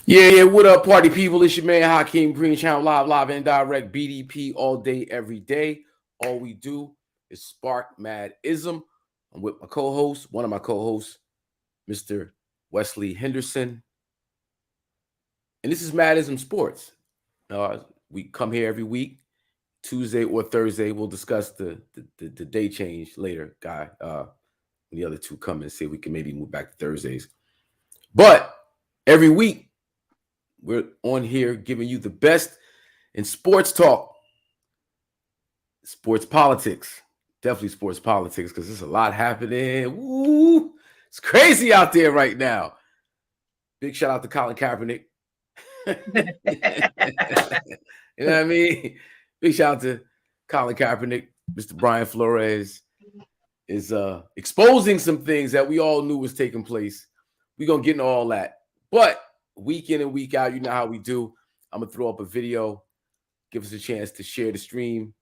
Yeah, what up, party people? It's your man Hakim, Green Channel live and direct, BDP all day, every day. All we do is spark mad ism. I'm with my co-host, one of my co-hosts, Mr. Wesley Henderson. And this is Madism Sports. We come here every week, Tuesday or Thursday. We'll discuss the day change later, guy. When the other two come and say we can maybe move back to Thursdays. But every week, we're on here giving you the best in sports talk, sports politics, definitely sports politics, because there's a lot happening. Woo! It's crazy out there right now. Big shout out to Colin Kaepernick. You know what I mean? Big shout out to Colin Kaepernick. Mr. Brian Flores is exposing some things that we all knew was taking place. We're going to get into all that. But week in and week out, you know how we do. I'm going to throw up a video. Give us a chance to share the stream,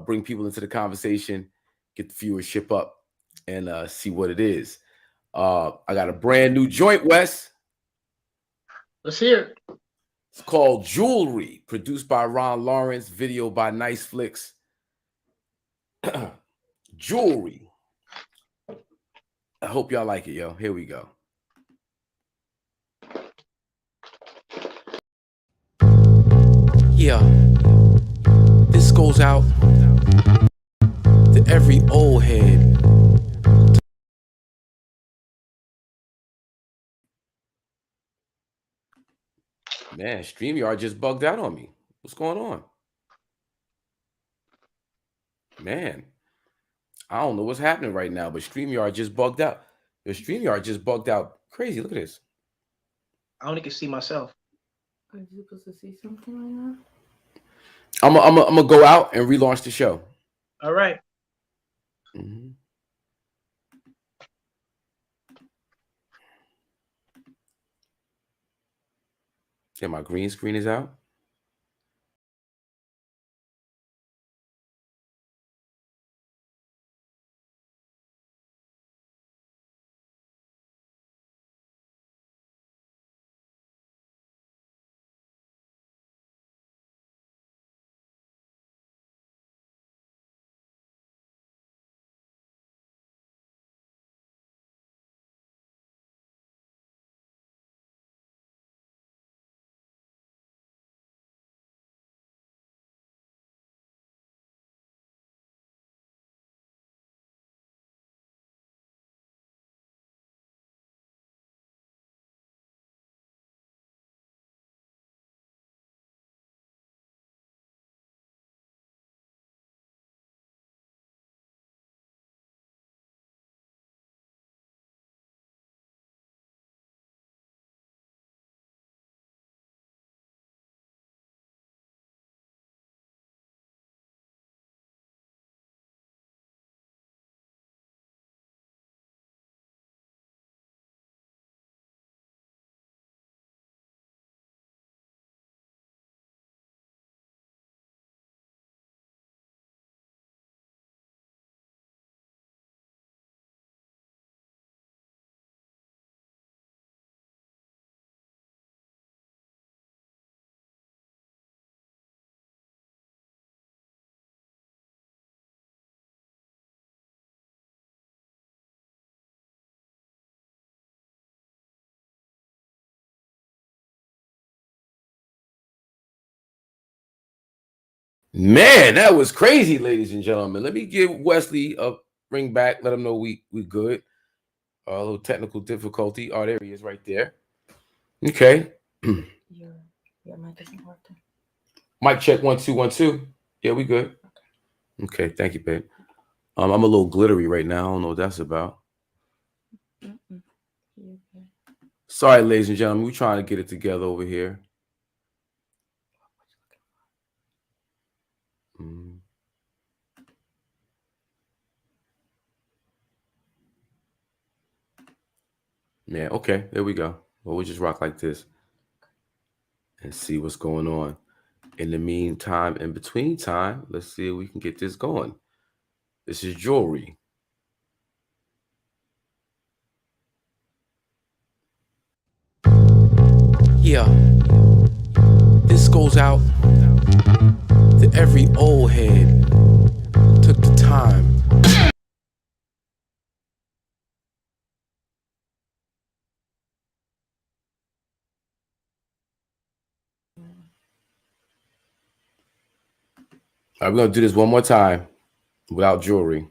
bring people into the conversation, get the viewership up, and see what it is. I got a brand new joint, Wes. Let's hear it. It's called Jewelry, produced by Ron Lawrence, video by Nice Flicks. Jewelry. I hope y'all like it, yo. Here we go. Yeah. This goes out to every old head. Man, StreamYard just bugged out on me. What's going on? Man, I don't know what's happening right now, but StreamYard just bugged out. Your StreamYard just bugged out crazy. Look at this. I only can see myself. Are you supposed to see something right now? I'm gonna go out and relaunch the show. All right. Mm-hmm. Yeah, my green screen is out. Man, that was crazy, ladies and gentlemen. Let me give Wesley a ring back. Let him know we good. A little technical difficulty. Oh, there he is, right there. Okay. Your mic isn't working. Mic check 1 2 1 2. Yeah, we good. Okay, thank you, babe. I'm a little glittery right now. I don't know what that's about. Mm-mm. You're good. Sorry, ladies and gentlemen. We're trying to get it together over here. Mm. Yeah, okay, there we go. Well, we'll just rock like this and see what's going on. In the meantime, in between time, let's see if we can get this going. This is Jewelry. Yeah, this goes out to every old head who took the time. All right, we're gonna do this one more time without jewelry.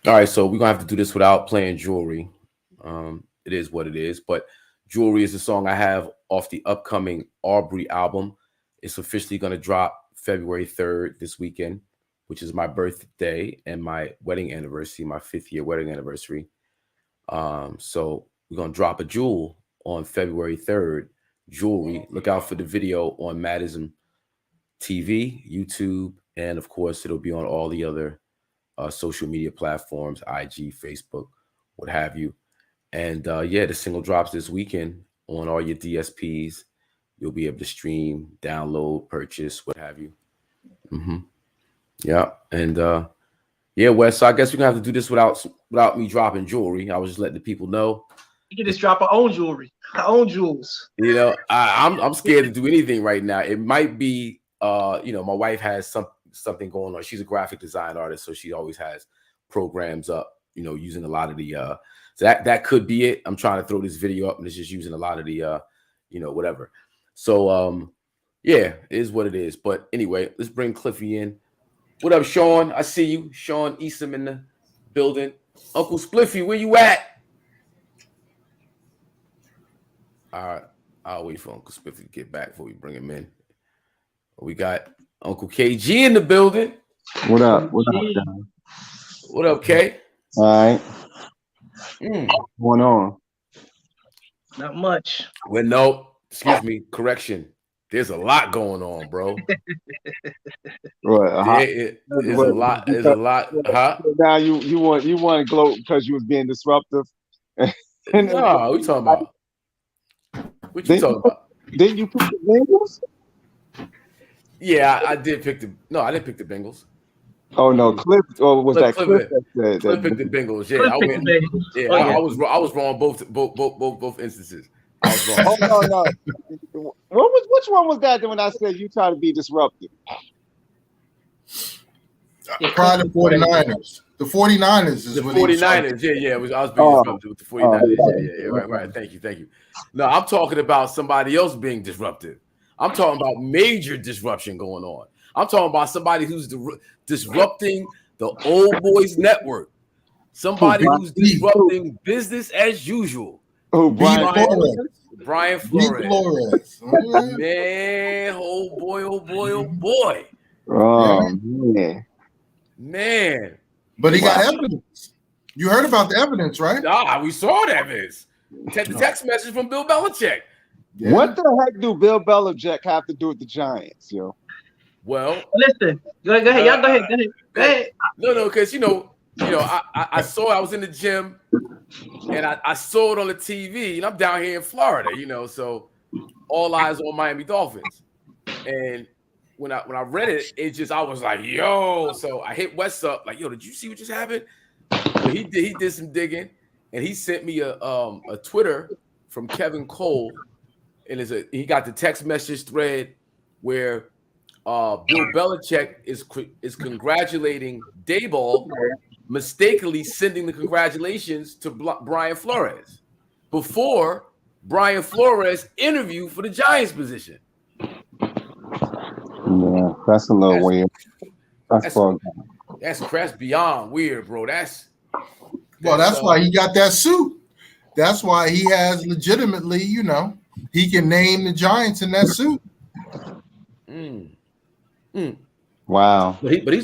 All right, so we're gonna have to do this without playing jewelry. It is what it is, but Jewelry is a song I have off the upcoming Aubrey album. It's officially gonna drop February 3rd this weekend, which is my birthday and my wedding anniversary, my 5th year wedding anniversary. So we're gonna drop a jewel on February 3rd. Jewelry. Look out for the video on Madism TV, YouTube, and of course it'll be on all the other social media platforms, IG, Facebook, what have you. And yeah, the single drops this weekend on all your DSPs. You'll be able to stream, download, purchase, what have you. Yeah, and yeah, Wes. So I guess we're gonna have to do this without me dropping jewelry. I was just letting the people know. You can just drop our own jewelry, our own jewels. You know, I'm scared to do anything right now. It might be, you know, my wife has something going on. She's a graphic design artist, so she always has programs up, you know, using a lot of the so that could be it. I'm trying to throw this video up and it's just using a lot of the you know, whatever. So yeah, it is what it is. But anyway, let's bring Cliffy in. What up, Sean? I see you. Sean Eastham in the building. Uncle Spliffy, where you at? All right, I'll wait for Uncle Spliffy to get back before we bring him in. We got Uncle KG in the building. What up? What up, guys? What up, K? All right. What's going on? Not much. Well, no, excuse me, correction. There's a lot going on, bro. Right. There's a lot. There's a lot. Huh? Now you want to gloat because you was being disruptive. No, what you talking about? What you talking about? Didn't you pick the Bengals? Yeah, I did pick the. No, I didn't pick the Bengals. Oh no, Cliff. Or was that Cliff? Cliff picked the Bengals. Yeah, I went. Yeah, I was wrong both instances. I was wrong. Oh no. Which one was that when I said you try to be disruptive? Probably the 49ers. The 49ers is the 49ers. Yeah. I was being disruptive with the 49ers. Yeah. Right. Thank you. No, I'm talking about somebody else being disruptive. I'm talking about major disruption going on. I'm talking about somebody who's disrupting the Old Boys Network. Somebody who's disrupting business as usual. Oh, Brian Flores. Man, oh boy. Oh man. But he got evidence. You heard about the evidence, right? We saw the evidence. The text message from Bill Belichick. Yeah. What the heck do Bill Belichick have to do with the Giants, yo? Well, listen. Go ahead. Y'all go ahead. No, because you know, I saw. I was in the gym, and I saw it on the TV, and I'm down here in Florida, you know, so all eyes on Miami Dolphins. And when I read it, I was like, yo. So I hit Wes up, like, yo, did you see what just happened? So he did some digging, and he sent me a Twitter from Kevin Cole, and he got the text message thread where Bill Belichick is congratulating Daboll, mistakenly sending the congratulations to Brian Flores before Brian Flores interviewed for the Giants position. Yeah, that's a little weird. That's beyond weird, bro. That's why he got that suit. That's why he has legitimately, you know, he can name the Giants in that suit. Wow. But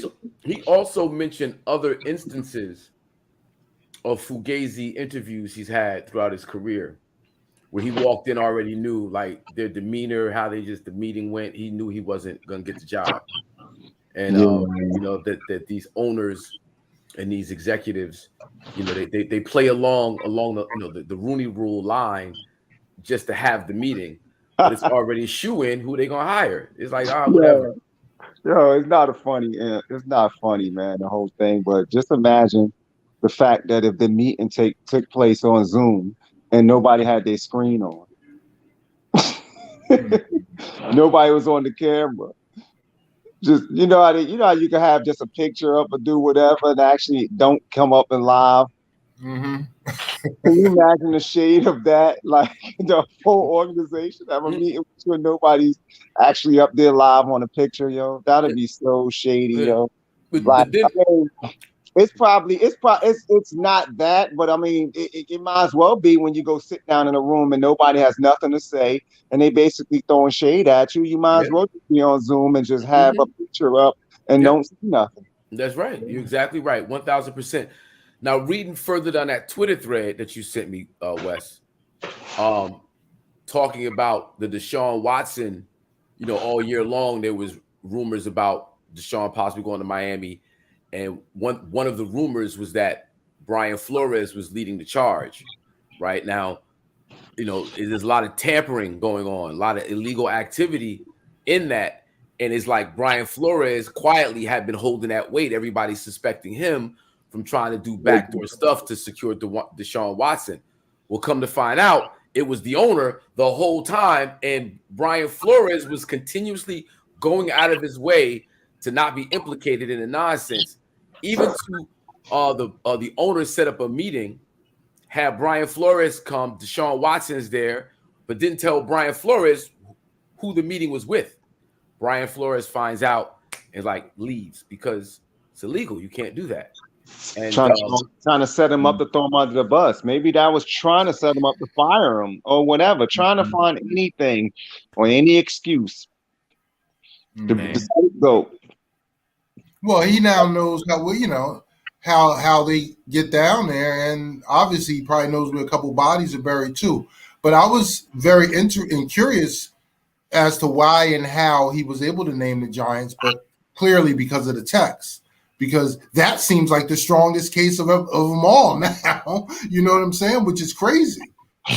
he also mentioned other instances of Fugazi interviews he's had throughout his career, where he walked in already knew like their demeanor, how the meeting went. He knew he wasn't gonna get the job, and you know that these owners and these executives, you know, they play along the Rooney Rule line just to have the meeting, but it's already shoo-in who they gonna hire. It's like whatever. Yo, it's not funny, man, the whole thing. But just imagine the fact that if the meeting took place on Zoom and nobody had their screen on, nobody was on the camera. Just you know how you can have just a picture up or do whatever and actually don't come up and live. Mm-hmm. Can you imagine the shade of that? Like the whole organization have a meeting with you and nobody's actually up there live on a picture, yo. That'd be so shady, yo. Like, it's not that, but I mean, it might as well be when you go sit down in a room and nobody has nothing to say and they basically throwing shade at you. You might as well be on Zoom and just have a picture up and don't see nothing. That's right. You're exactly right. 1,000%. Now, reading further down that Twitter thread that you sent me, Wes, talking about the Deshaun Watson, you know, all year long there was rumors about Deshaun possibly going to Miami. And one of the rumors was that Brian Flores was leading the charge. Right now, you know, there's a lot of tampering going on, a lot of illegal activity in that. And it's like Brian Flores quietly had been holding that weight. Everybody's suspecting him from trying to do backdoor stuff to secure Deshaun Watson. Well, come to find out, it was the owner the whole time. And Brian Flores was continuously going out of his way to not be implicated in the nonsense. Even to the owner set up a meeting, had Brian Flores come, Deshaun Watson's there, but didn't tell Brian Flores who the meeting was with. Brian Flores finds out and like leaves because it's illegal. You can't do that. And trying to set him up to throw him under the bus. Maybe that was trying to set him up to fire him or whatever, trying to find anything or any excuse to scapegoat. Well, he now knows how they get down there, and obviously he probably knows where a couple bodies are buried too. But I was very curious as to why and how he was able to name the Giants, but clearly because of the text, because that seems like the strongest case of them all now. You know what I'm saying? Which is crazy.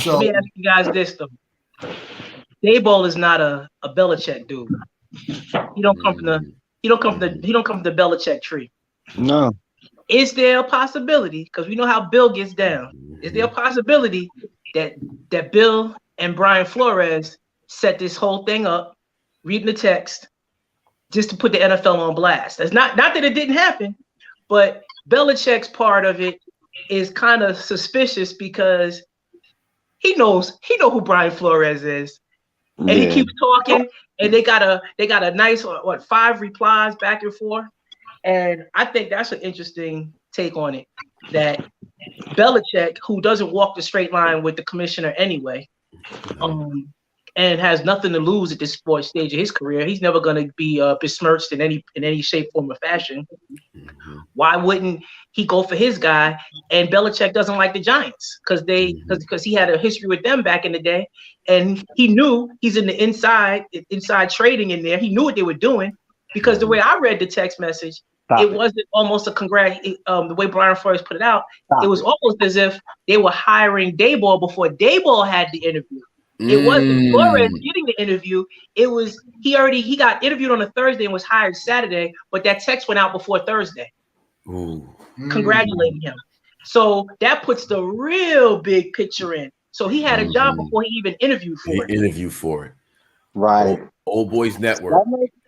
So let me ask you guys this though: Daboll is not a Belichick dude. He don't come from the Belichick tree. No. Is there a possibility, because we know how Bill gets down, is there a possibility that Bill and Brian Flores set this whole thing up, reading the text, just to put the NFL on blast? That's not that it didn't happen, but Belichick's part of it is kind of suspicious because he know who Brian Flores is. And he keeps talking, and they got a nice 5 replies back and forth. And I think that's an interesting take on it. That Belichick, who doesn't walk the straight line with the commissioner anyway, and has nothing to lose at this sports stage of his career, he's never going to be besmirched in any shape, form, or fashion. Why wouldn't he go for his guy? And Belichick doesn't like the Giants because he had a history with them back in the day, and he knew he's in the inside trading in there. He knew what they were doing because the way I read the text message, it wasn't almost a the way Brian Flores put it out. It was almost as if they were hiring Daboll before Daboll had the interview. It wasn't Flores getting the interview. It was he got interviewed on a Thursday and was hired Saturday, but that text went out before Thursday. Congratulating him. So that puts the real big picture in. So he had a job before he even interviewed for it. Right. Old Boys Network.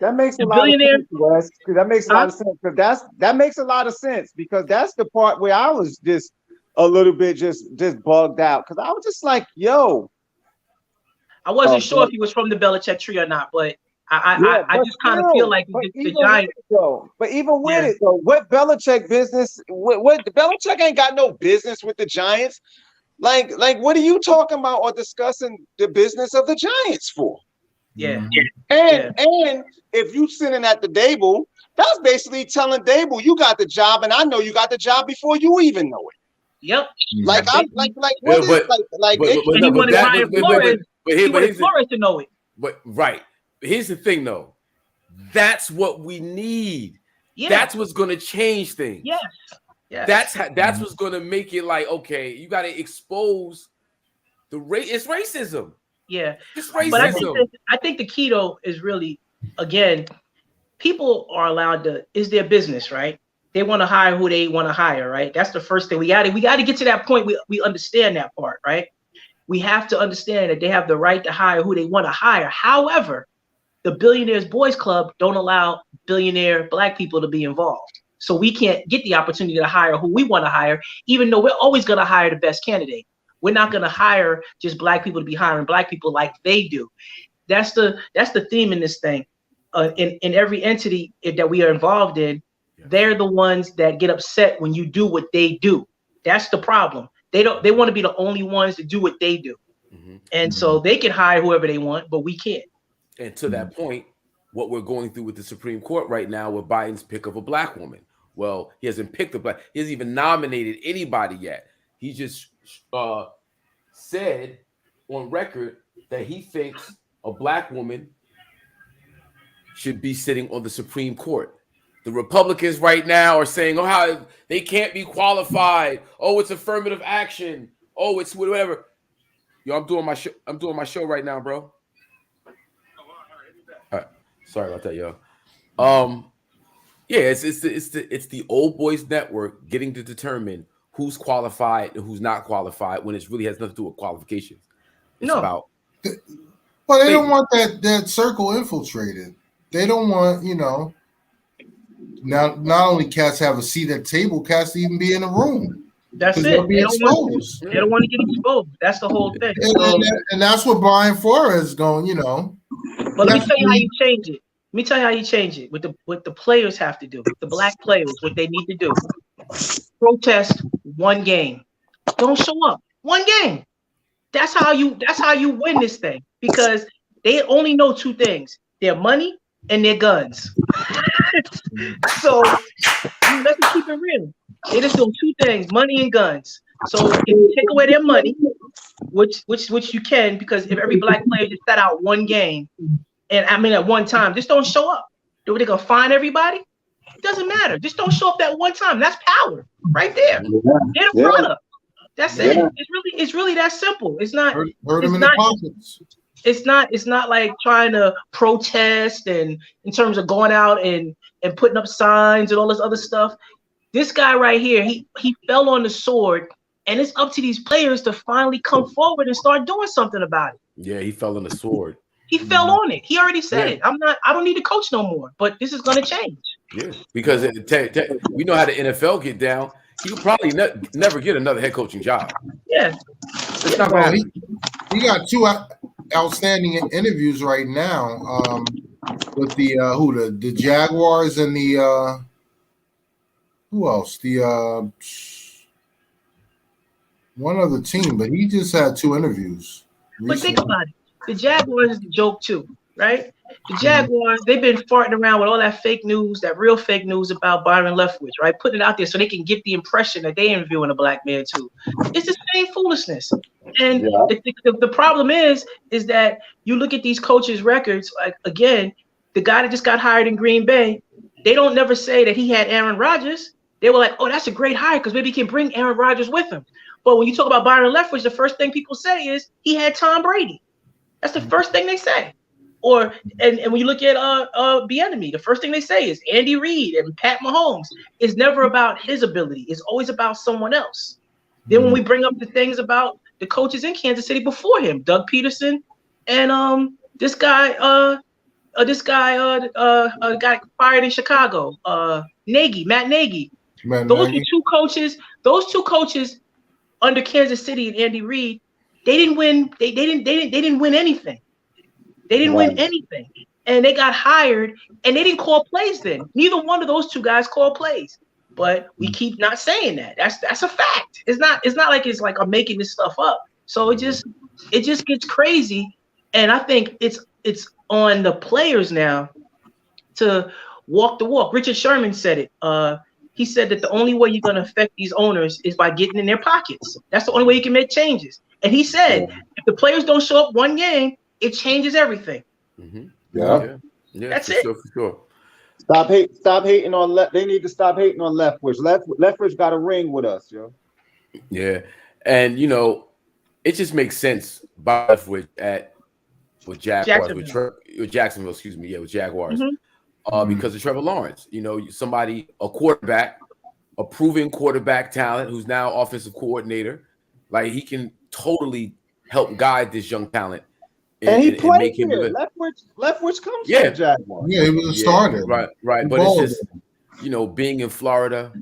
That makes a lot of sense, Wes. That makes a lot of sense. Because that makes a lot of sense because that's the part where I was just a little bit just bugged out. Because I was just like, yo. I wasn't sure if he was from the Belichick tree or not, but I just kind of feel like the Giants. But even with it though, what Belichick business? What Belichick ain't got no business with the Giants. Like what are you talking about or discussing the business of the Giants for? Yeah. And if you sitting at the table, that's basically telling Daboll you got the job, and I know you got the job before you even know it. Yep. Like That's I'm basically- like what Yeah, is like but- it- but- and he wanted that- Brian but- Flores. but He here's wanted the- Flores to know it. But right. Here's the thing, though. That's what we need. Yeah. That's what's going to change things. Yes. Yes. That's what's going to make it like, okay, you got to expose the it's racism. Yeah. It's racism. But I think the key though is really, again, people are allowed to, is their business, right? They want to hire who they want to hire, right? That's the first thing. We got to get to that point. We understand that part, right? We have to understand that they have the right to hire who they want to hire. However, the Billionaires Boys Club don't allow billionaire black people to be involved. So we can't get the opportunity to hire who we want to hire, even though we're always going to hire the best candidate. We're not going to hire just black people to be hiring black people like they do. That's the theme in this thing. In every entity that we are involved in, they're the ones that get upset when you do what they do. That's the problem. They want to be the only ones to do what they do. Mm-hmm. And so they can hire whoever they want, but we can't. And to that point, what we're going through with the Supreme Court right now with Biden's pick of a black woman. Well, he hasn't picked a black. He hasn't even nominated anybody yet. He just said on record that he thinks a black woman should be sitting on the Supreme Court. The Republicans right now are saying, oh, how they can't be qualified. Oh, it's affirmative action. Oh, it's whatever. Yo, I'm doing my show right now, bro. All right. Sorry about that, yo. Yeah, it's the old boys network getting to determine who's qualified and who's not qualified when it really has nothing to do with qualifications. It's about well, they don't want that circle infiltrated. They don't want, now not only cats have a seat at the table, cats to even be in the room. That's it. They don't want to get exposed. That's the whole thing. And that's what Brian Flores is going, But let me tell you how you change it. Let me tell you how you change it. What the players have to do, the black players, what they need to do. Protest one game. Don't show up. One game. That's how you win this thing, because they only know two things: their money and their guns. So let's just keep it real. They just do two things: money and guns. So if you take away their money, which you can, because if every black player just sat out one game, and I mean at one time, just don't show up. Are they gonna find everybody? It doesn't matter. Just don't show up that one time. That's power right there. Get a product. That's it. It's really that simple. It's not. Hurt them in the pockets. It's not like trying to protest and in terms of going out and putting up signs and all this other stuff. This guy right here, he fell on the sword, and it's up to these players to finally come forward and start doing something about it. Yeah, he fell on the sword. He fell on it. He already said it. I don't need to coach no more, but this is gonna change. Yeah, because we know how the NFL get down. He'll probably never get another head coaching job. Yeah. It's not gonna happen. He got two outstanding interviews right now with the Jaguars and the who else? The one other team, but he just had two interviews recently. But think about it. The Jaguars is a joke too, right? The Jaguars, they've been farting around with all that fake news, that real fake news about Byron Leftwich, right? Putting it out there so they can get the impression that they're interviewing a black man too. It's the same foolishness. And the problem is that you look at these coaches' records, like, again, the guy that just got hired in Green Bay, they don't never say that he had Aaron Rodgers. They were like, oh, that's a great hire because maybe he can bring Aaron Rodgers with him. But when you talk about Byron Leftwich, the first thing people say is he had Tom Brady. That's the first thing they say. And when you look at Bieniemy, the first thing they say is Andy Reid and Pat Mahomes. It's never about his ability. It's always about someone else. Then when we bring up the things about the coaches in Kansas City before him, Doug Peterson and this guy got fired in Chicago, Matt Nagy. Those two coaches under Kansas City and Andy Reid, they didn't win. They didn't win anything. They didn't win anything, and they got hired, and they didn't call plays. Then neither one of those two guys called plays. But we keep not saying that. That's a fact. It's not like I'm making this stuff up. So it just gets crazy, and I think it's on the players now to walk the walk. Richard Sherman said it. he said that the only way you're going to affect these owners is by getting in their pockets. That's the only way you can make changes. And he said, if the players don't show up one game, it changes everything. Yeah. That's for it. Sure, for sure. Stop hating on left. They need to stop hating on Leftwich. Leftwich got a ring with us, yo. Yeah, and it just makes sense. With Jaguars, with Jacksonville, excuse me, with Jaguars, because of Trevor Lawrence. A quarterback, a proven quarterback talent who's now offensive coordinator. Like, he can totally help guide this young talent. And he played here. Leftwich comes from the Jaguars. Yeah, he was a starter. Right. But it's just, being in Florida,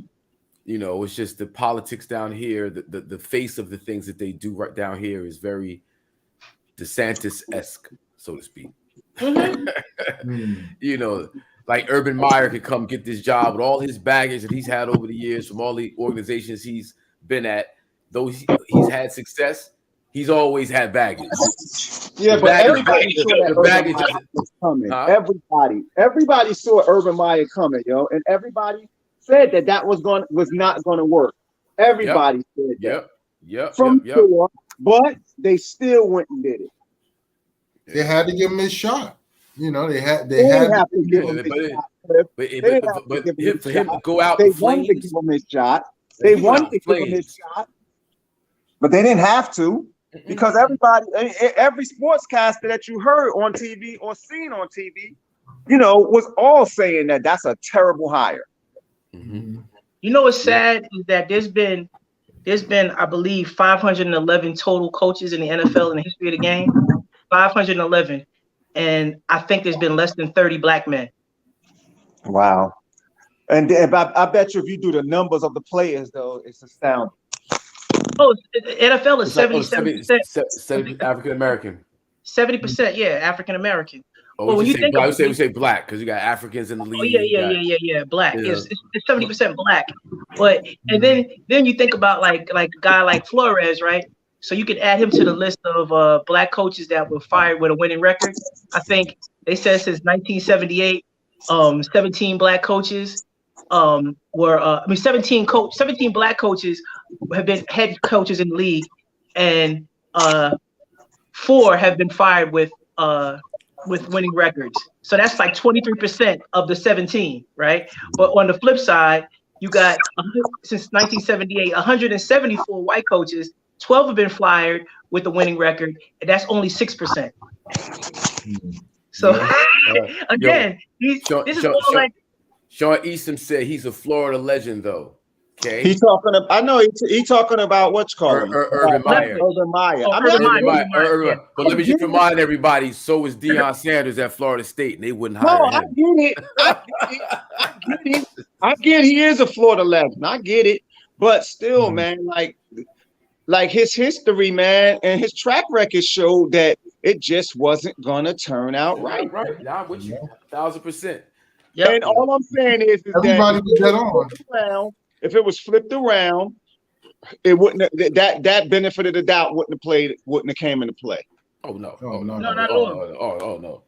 it's just the politics down here. The face of the things that they do right down here is very DeSantis-esque, so to speak. Like Urban Meyer could come get this job with all his baggage that he's had over the years from all the organizations he's been at. Though he's had success, he's always had baggage. Yeah, but everybody saw that Urban Meyer was coming. Everybody saw Urban Meyer coming, yo, and everybody said that was not going to work. Everybody said that. Yep. But they still went and did it. They had to give him his shot. They had to give him his shot. But for him to go out, they wanted to give him his shot. They wanted to give him his shot, but they didn't have to. Because every sportscaster that you heard on TV or seen on TV, was all saying that that's a terrible hire. What's sad is that there's been, I believe, 511 total coaches in the NFL in the history of the game. 511, and I think there's been less than 30 black men. Wow. And I bet you if you do the numbers of the players, though, it's astounding. Oh, NFL is 70% African American. 70%, yeah, African American. Oh, well, when you think we say black because you got Africans in the league. Oh, yeah, black. Yeah. It's 70% black. But and then you think about like a guy like Flores, right? So you could add him to the list of black coaches that were fired with a winning record. I think they said since 1978, 17 black coaches were 17 black coaches have been head coaches in the league, and 4 have been fired with winning records. So that's like 23% of the 17, right? But on the flip side, you got since 1978, 174 white coaches, 12 have been fired with a winning record, and that's only 6%. So again, this is all like. Sean Easton said he's a Florida legend, though. Okay, he's talking about. I know he's talking about what's called Urban Meyer. Urban Meyer. But let me just remind everybody: so was Deion Sanders at Florida State, and they wouldn't hire him. I get he is a Florida legend. I get it, but still, man, like his history, man, and his track record showed that it just wasn't gonna turn out right. Right, I'm with you 1,000%. Yep. And all I'm saying is that if it was flipped around, it wouldn't that benefit of the doubt wouldn't have came into play. Oh no. Not at all.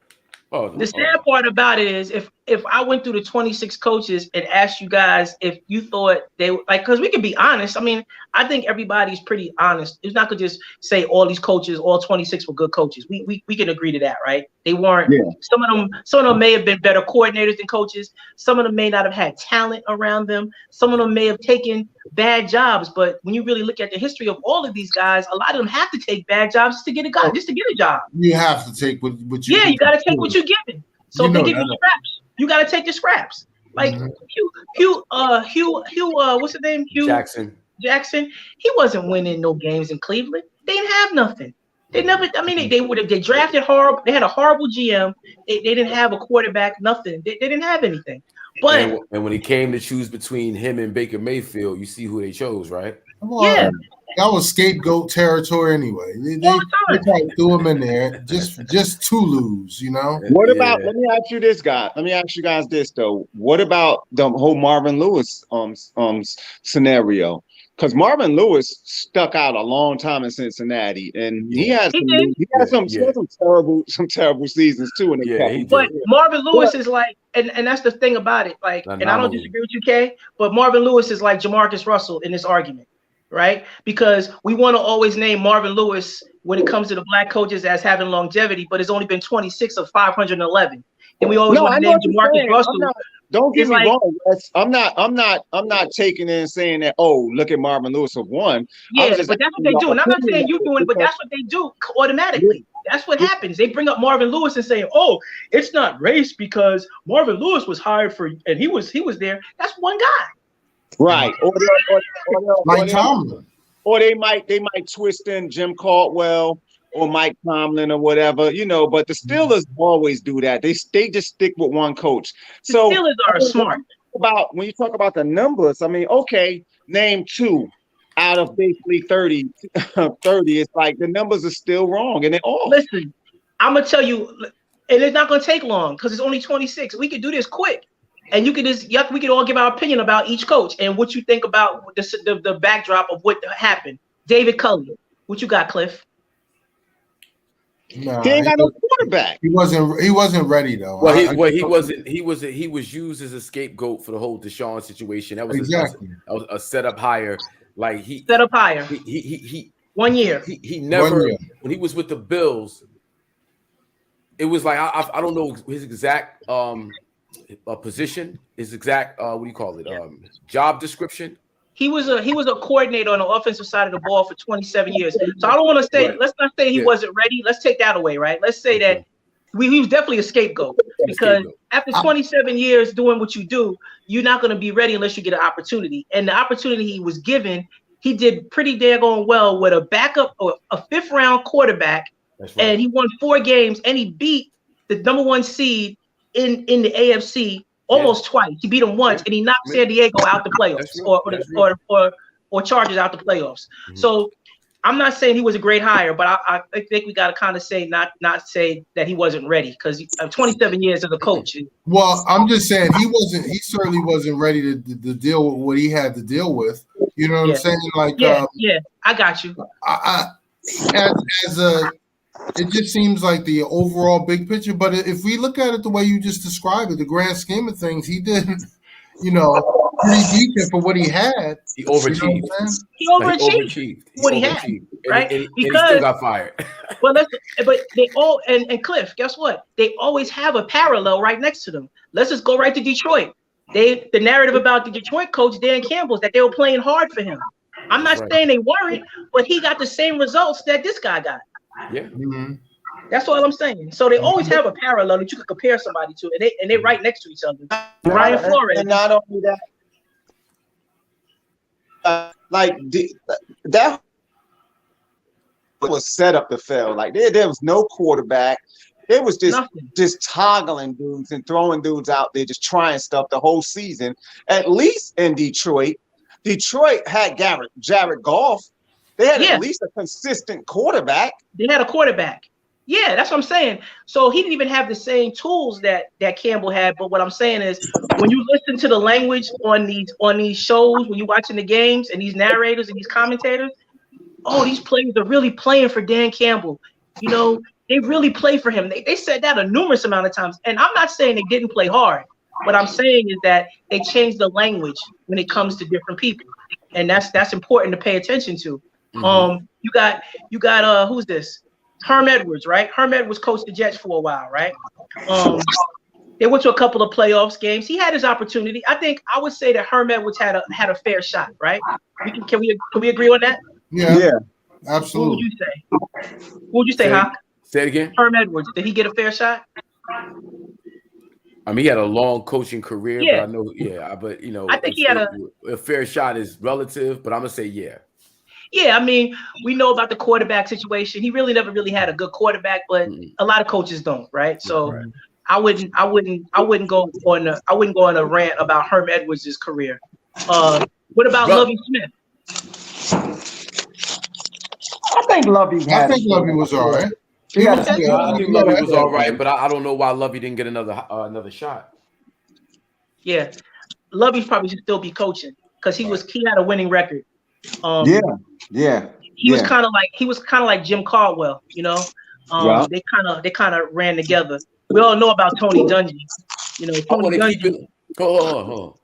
The sad part about it is if I went through the 26 coaches and asked you guys if you thought they because we can be honest. I mean, I think everybody's pretty honest. It's not gonna just say all these coaches, all 26 were good coaches. We can agree to that, right? They weren't. Yeah. Some of them may have been better coordinators than coaches. Some of them may not have had talent around them. Some of them may have taken bad jobs. But when you really look at the history of all of these guys, a lot of them have to take bad jobs just to get a job. You have to take what you. Yeah, you got to take what you're given. So if they give you scraps, you got to take the scraps. Like Hugh, what's his name? Hugh Jackson. He wasn't winning no games in Cleveland. They didn't have nothing. They never. I mean, they drafted horrible. They had a horrible GM. They didn't have a quarterback. Nothing. They didn't have anything. But and when he came to choose between him and Baker Mayfield, you see who they chose, right? Yeah. That was scapegoat territory anyway. They probably threw him in there just to lose, What about? Let me ask you this, guy. Let me ask you guys this though. What about the whole Marvin Lewis scenario? because Marvin Lewis stuck out a long time in Cincinnati, and he had some terrible seasons too. But Marvin Lewis is like, and that's the thing about it. Like, and I don't disagree with you, Kay, but Marvin Lewis is like Jamarcus Russell in this argument, right? Because we want to always name Marvin Lewis when it comes to the black coaches as having longevity, but it's only been 26 of 511, and we always want to name Jamarcus Russell. Don't get me wrong. I'm not taking it and saying that, oh, look at Marvin Lewis of one. Yeah, but that's what they do. And I'm not saying you doing it, but that's what they do automatically. That's what happens. They bring up Marvin Lewis and say, oh, it's not race because Marvin Lewis was hired for, and he was there. That's one guy. Right. Like Tomlin. Or they might twist in Jim Caldwell or Mike Tomlin or whatever, you know, but the Steelers always do that. They just stick with one coach. The Steelers are smart. When you talk about the numbers, I mean, okay, name 2 out of basically 30. It's like the numbers are still wrong, and they all. Listen, I'm gonna tell you, and it's not gonna take long because it's only 26. We can do this quick, and we can all give our opinion about each coach and what you think about the backdrop of what happened. David Culley, what you got, Cliff? No, he ain't got no quarterback. He wasn't ready though. He wasn't. He was used as a scapegoat for the whole Deshaun situation. That was exactly a setup hire. Like set up higher. He 1 year. He never when he was with the Bills. It was like I don't know his exact position, his exact what do you call it? Job description. He was a coordinator on the offensive side of the ball for 27 years. So I don't want to say let's not say he wasn't ready. Let's take that away, right? Let's say that he was definitely a scapegoat because after 27 years doing what you do, you're not going to be ready unless you get an opportunity. And the opportunity he was given, he did pretty daggone well with a backup or a 5th round quarterback. That's right. And he won 4 games and he beat the number 1 seed in the AFC almost twice. He beat them once and he knocked San Diego out the playoffs or Chargers out the playoffs. Mm-hmm. So I'm not saying he was a great hire, but I think we got to kind of say not say that he wasn't ready because 27 years as a coach. Well, I'm just saying he certainly wasn't ready to deal with what he had to deal with. You know what I'm saying? Like, I got you. It just seems like the overall big picture. But if we look at it the way you just described it, the grand scheme of things, he did, pretty decent for what he had. He overachieved. He overachieved what he had, right? And he still got fired. But they all and Cliff, guess what? They always have a parallel right next to them. Let's just go right to Detroit. The narrative about the Detroit coach Dan Campbell is that they were playing hard for him. I'm not saying they weren't, but he got the same results that this guy got. Yeah. Mm-hmm. That's all I'm saying. So they always have a parallel that you could compare somebody to, and they right next to each other. Brian Flores. And not only that, that was set up to fail. Like there was no quarterback. It was just toggling dudes and throwing dudes out there, just trying stuff the whole season. At least in Detroit had Jared Goff. They had at least a consistent quarterback. They had a quarterback. Yeah, that's what I'm saying. So he didn't even have the same tools that Campbell had. But what I'm saying is, when you listen to the language on these shows, when you're watching the games and these narrators and these commentators, these players are really playing for Dan Campbell. They really play for him. They said that a numerous amount of times. And I'm not saying they didn't play hard. What I'm saying is that they changed the language when it comes to different people, and that's important to pay attention to. Mm-hmm. You got who's this? Herm Edwards, right? Herm Edwards coached the Jets for a while, right? They went to a couple of playoffs games. He had his opportunity. I would say that Herm Edwards had a fair shot, right? Can we agree on that? Yeah, absolutely. Who would you say, Hawk? Say it again. Herm Edwards. Did he get a fair shot? I mean, he had a long coaching career, but I know, but I think he had a fair shot is relative, but I'm gonna say Yeah, I mean, we know about the quarterback situation. He really never had a good quarterback, but a lot of coaches don't, right? So I wouldn't go on a rant about Herm Edwards' career. What about Lovie Smith? I think Lovie was all right. I think Lovie was all right, but I don't know why Lovie didn't get another shot. Yeah, Lovie probably should still be coaching because he had a winning record. He was kind of like Jim Caldwell, you know. They kind of ran together. We all know about Tony Dungy. You know, Tony Dungy. Hold on.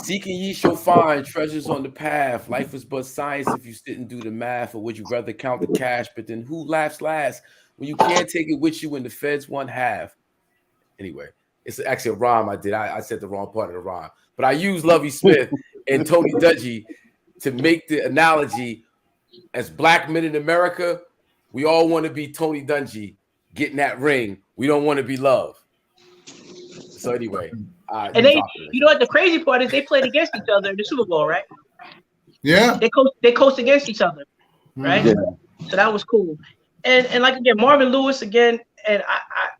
Seeking ye shall find treasures on the path. Life is but science if you sit and do the math. Or would you rather count the cash? But then who laughs last when you can't take it with you when the feds want half? Anyway, it's actually a rhyme I did. I said the wrong part of the rhyme. But I used Lovie Smith and Tony Dungy to make the analogy. As black men in America, we all want to be Tony Dungy getting that ring. We don't want to be Love. So anyway. And you know what the crazy part is? They played against each other in the Super Bowl, right? Yeah. They coached against each other, right? Yeah. So that was cool. And like again, Marvin Lewis again, and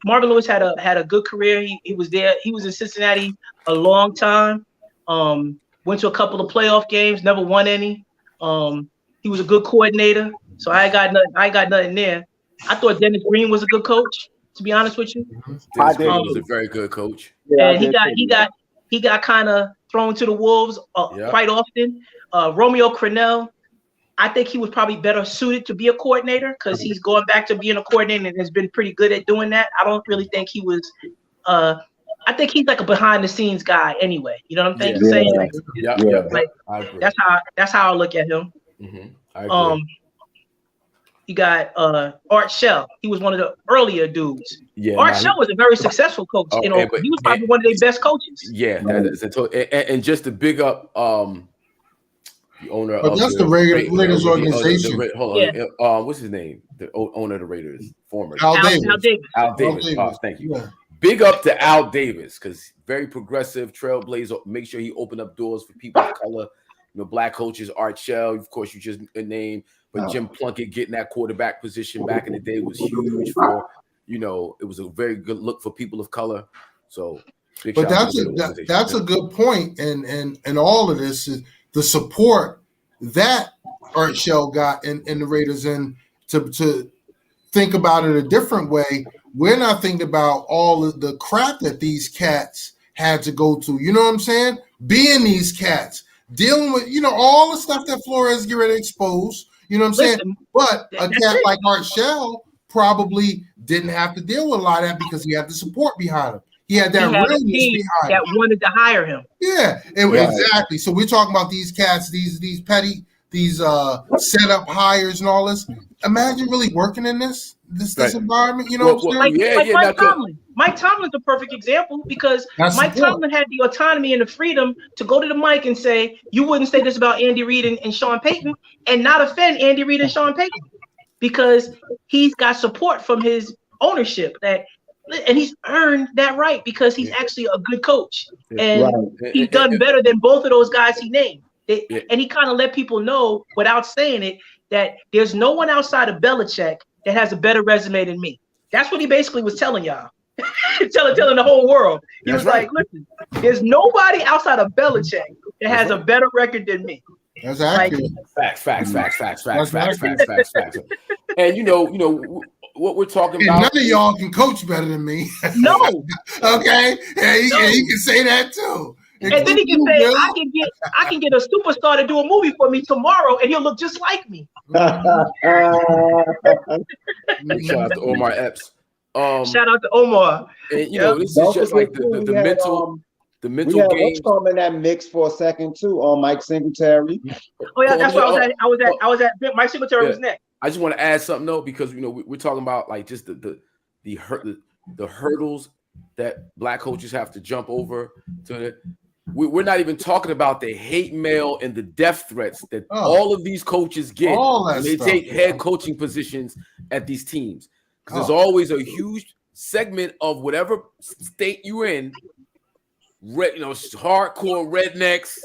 Marvin Lewis had a good career. He was there. He was in Cincinnati a long time. Went to a couple of playoff games, never won any. He was a good coordinator. So I got nothing there. I thought Dennis Green was a good coach, to be honest with you. Dennis Green was a very good coach. And he got kind of thrown to the wolves quite often. Romeo Crennel, I think he was probably better suited to be a coordinator because he's going back to being a coordinator and has been pretty good at doing that. I don't really think he was. I think he's like a behind the scenes guy anyway. You know what I'm saying? Like, I agree. That's how I look at him. Mm-hmm. I agree. You got Art Shell. He was one of the earlier dudes. Yeah, Art Shell was a very successful coach. He was probably one of their best coaches. Yeah, and just to big up the owner of that's the Raiders organization. What's his name? The owner of the Raiders, former Al Davis. Al Davis. Oh, thank you. Yeah. Big up to Al Davis because very progressive, trailblazer. Make sure he opened up doors for people of color. You know, black coaches. Art Shell, of course, you just named. But Jim Plunkett getting that quarterback position back in the day was huge for, you know, it was a very good look for people of color. So, but that's a good point, and all of this is the support that Art Shell got in the Raiders, and to think about it a different way, we're not thinking about all of the crap that these cats had to go through. You know what I'm saying? Being these cats, dealing with, you know, all the stuff that Flores get ready to expose. You know what I'm saying? But a cat like Art Shell probably didn't have to deal with a lot of that because he had the support behind him. He had that realness behind that wanted to hire him. Yeah, exactly. So we're talking about these cats, these petty, these setup hires and all this. Imagine really working in this environment. You know what I'm saying? Mike Tomlin. Mike Tomlin's a perfect example because Mike Tomlin had the autonomy and the freedom to go to the mic and say, you wouldn't say this about Andy Reid and Sean Payton and not offend Andy Reid and Sean Payton because he's got support from his ownership and he's earned that right because he's actually a good coach and he's done better than both of those guys he named. And he kind of let people know without saying it that there's no one outside of Belichick that has a better resume than me. That's what he basically was telling y'all. telling the whole world. He was like, listen, there's nobody outside of Belichick that has a better record than me. That's accurate. Facts. And you know what we're talking about. None of y'all can coach better than me. No. Okay. Yeah, he can say that too. And then he can say, I can get a superstar to do a movie for me tomorrow, and he'll look just like me. Shout out to Omar Epps. Shout out to Omar. And you know, this is just like the mental game. Let's come in that mix for a second too. Mike Singletary. Oh yeah, that's where I was at. Mike Singletary was next. I just want to add something though, because you know we're talking about like just the hurdles that black coaches have to jump over. We're not even talking about the hate mail and the death threats that all of these coaches get when they take head coaching positions at these teams. Because there's always a huge segment of whatever state you're in, hardcore rednecks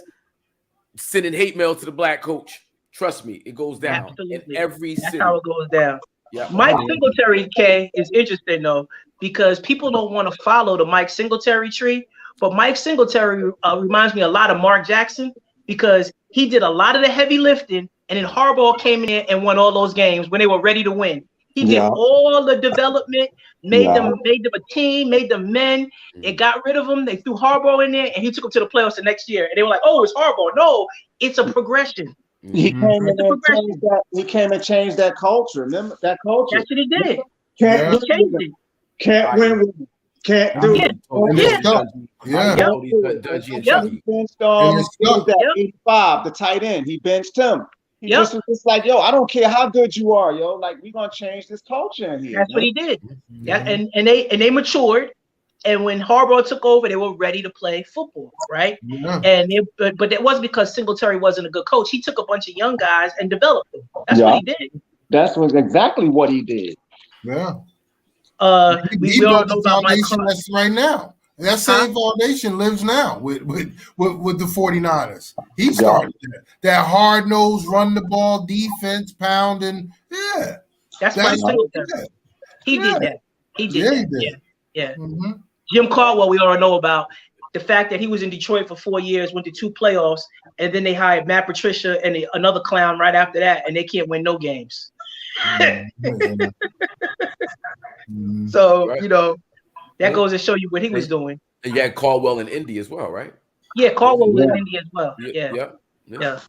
sending hate mail to the black coach. Trust me, it goes down in every city. That's how it goes down. Yeah. Mike Singletary, K, is interesting though, because people don't want to follow the Mike Singletary tree. But Mike Singletary reminds me a lot of Mark Jackson because he did a lot of the heavy lifting, and then Harbaugh came in and won all those games when they were ready to win. He did all the development, made them a team, made them men. It got rid of them. They threw Harbaugh in there, and he took them to the playoffs the next year. And they were like, "Oh, it's Harbaugh." No, it's a progression. He came in and changed that. He came and changed that culture. Remember that culture? That's what he did. Can't He changed it. Can't win with him. Can't do it. He benched that 85, the tight end. He benched him. He just was just like, yo, I don't care how good you are, yo. Like, we're gonna change this culture in here. That's what he did. Yeah, and they matured. And when Harbaugh took over, they were ready to play football, right? Yeah. And but it wasn't because Singletary wasn't a good coach. He took a bunch of young guys and developed them. That's what he did. That's exactly what he did. Yeah. We all know about Mike that's right now. That same foundation lives now with the 49ers. He started that hard-nosed, run the ball defense, pounding. Yeah. That's Mike Singletary. He did that. He did that. Yeah. Mm-hmm. Jim Caldwell, we all know about the fact that he was in Detroit for 4 years, went to 2 playoffs, and then they hired Matt Patricia and another clown right after that, and they can't win no games. So, you know, that goes to show you what he was doing. And you had Caldwell in Indy as well, right? Yeah, Caldwell was in Indy as well. Yeah.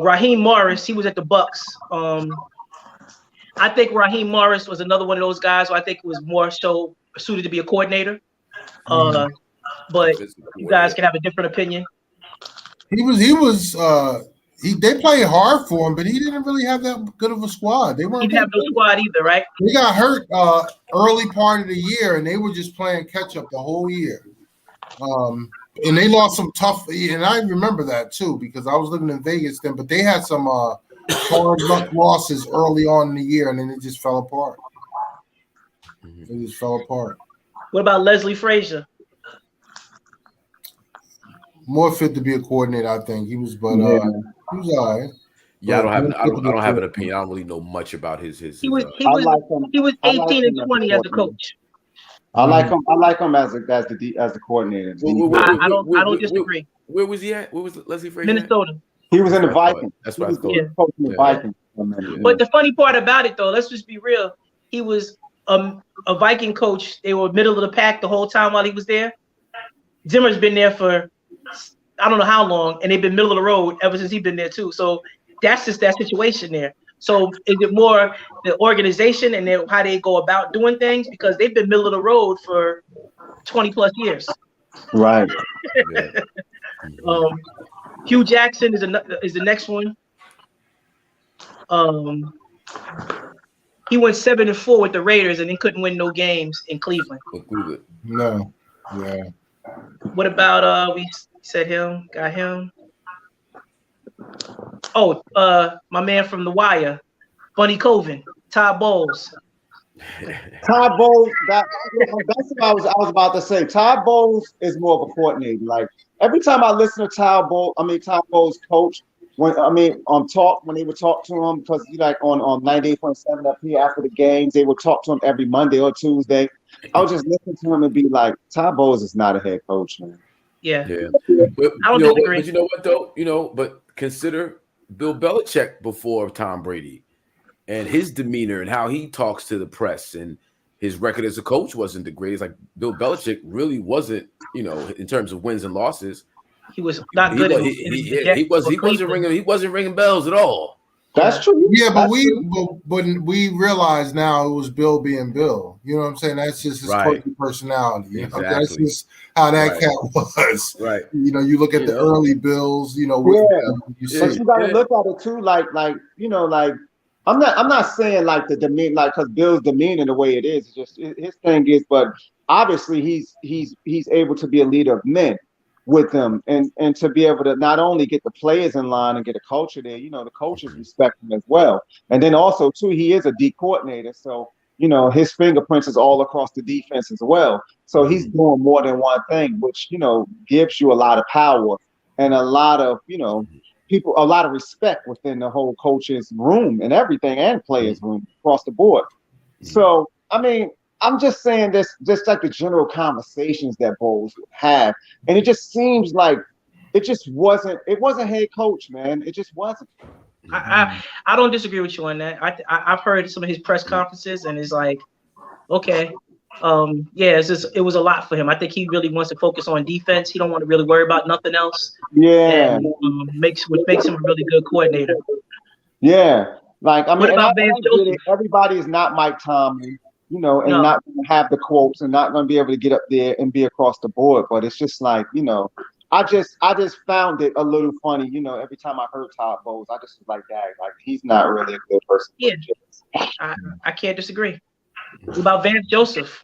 Raheem Morris, he was at the Bucks. I think Raheem Morris was another one of those guys who I think was more so suited to be a coordinator. But you guys can have a different opinion. They played hard for him, but he didn't really have that good of a squad. He didn't have no squad either, right? They got hurt early part of the year, and they were just playing catch up the whole year. And they lost some tough, and I remember that too because I was living in Vegas then. But they had some hard luck losses early on in the year, and then it just fell apart. It just fell apart. What about Leslie Frazier? More fit to be a coordinator, I think. He was, but he was all right. Yeah, I don't have an opinion. I don't really know much about his. He was 18 and 20 as a coach. I like him as the coordinator. I don't disagree. Where was he at? Where was Leslie Frazier? Minnesota. He was in the Vikings. That's what I thought. Coaching the Vikings. But the funny part about it, though, let's just be real. He was a Viking coach. They were middle of the pack the whole time while he was there. Zimmer's been there for I don't know how long, and they've been middle of the road ever since he's been there too. So that's just that situation there. So is it more the organization and how they go about doing things because they've been middle of the road for 20 plus years? Right. Hugh Jackson is the next one. He went 7-4 with the Raiders and then couldn't win no games in Cleveland. No. Yeah. What about we said him, got him. Oh, my man from The Wire, Bunny Coven, Todd Bowles. Todd Bowles, that's what I was about to say. Todd Bowles is more of a coordinator. Like every time I listen to Todd Bowles coach, when they would talk to him, because like on 98.7 up here after the games, they would talk to him every Monday or Tuesday. I would just listen to him and be like, Todd Bowles is not a head coach, man. Yeah. But, I don't disagree. But you know what though? But consider Bill Belichick before Tom Brady and his demeanor and how he talks to the press, and his record as a coach wasn't the greatest. Like Bill Belichick really wasn't, in terms of wins and losses. He was not good. He wasn't ringing bells at all. That's true. Yeah, but we realize now it was Bill being Bill. You know what I'm saying? That's just his quirky personality. Exactly. That's just how that cat was. Right. You look at the early Bills. You see. But you got to look at it too, like I'm not saying like the demeanor, like because Bill's demeanor the way it is. It's just his thing is, but obviously he's able to be a leader of men with them and to be able to not only get the players in line and get a culture there, the coaches respect him as well. And then also too, he is a D coordinator. So, his fingerprints is all across the defense as well. So he's doing more than one thing, which, gives you a lot of power and a lot of, people, a lot of respect within the whole coach's room and everything and players room across the board. So, I'm just saying this, just like the general conversations that Bowles would have. And it just seems like it wasn't head coach, man. It just wasn't. I don't disagree with you on that. I've heard some of his press conferences and it's like okay. Yeah, it was a lot for him. I think he really wants to focus on defense. He don't want to really worry about nothing else. Yeah. And makes him a really good coordinator. Yeah. Like, I mean, What and about I Vance get it. Joseph? Everybody is not Mike Tomlin, you know, and No. not going to have the quotes and not going to be able to get up there and be across the board. But it's just like, you know, I just found it a little funny, you know, every time I heard Todd Bowles, I just was like, dang, like he's not really a good person. Yeah. I can't disagree. What about Vance Joseph?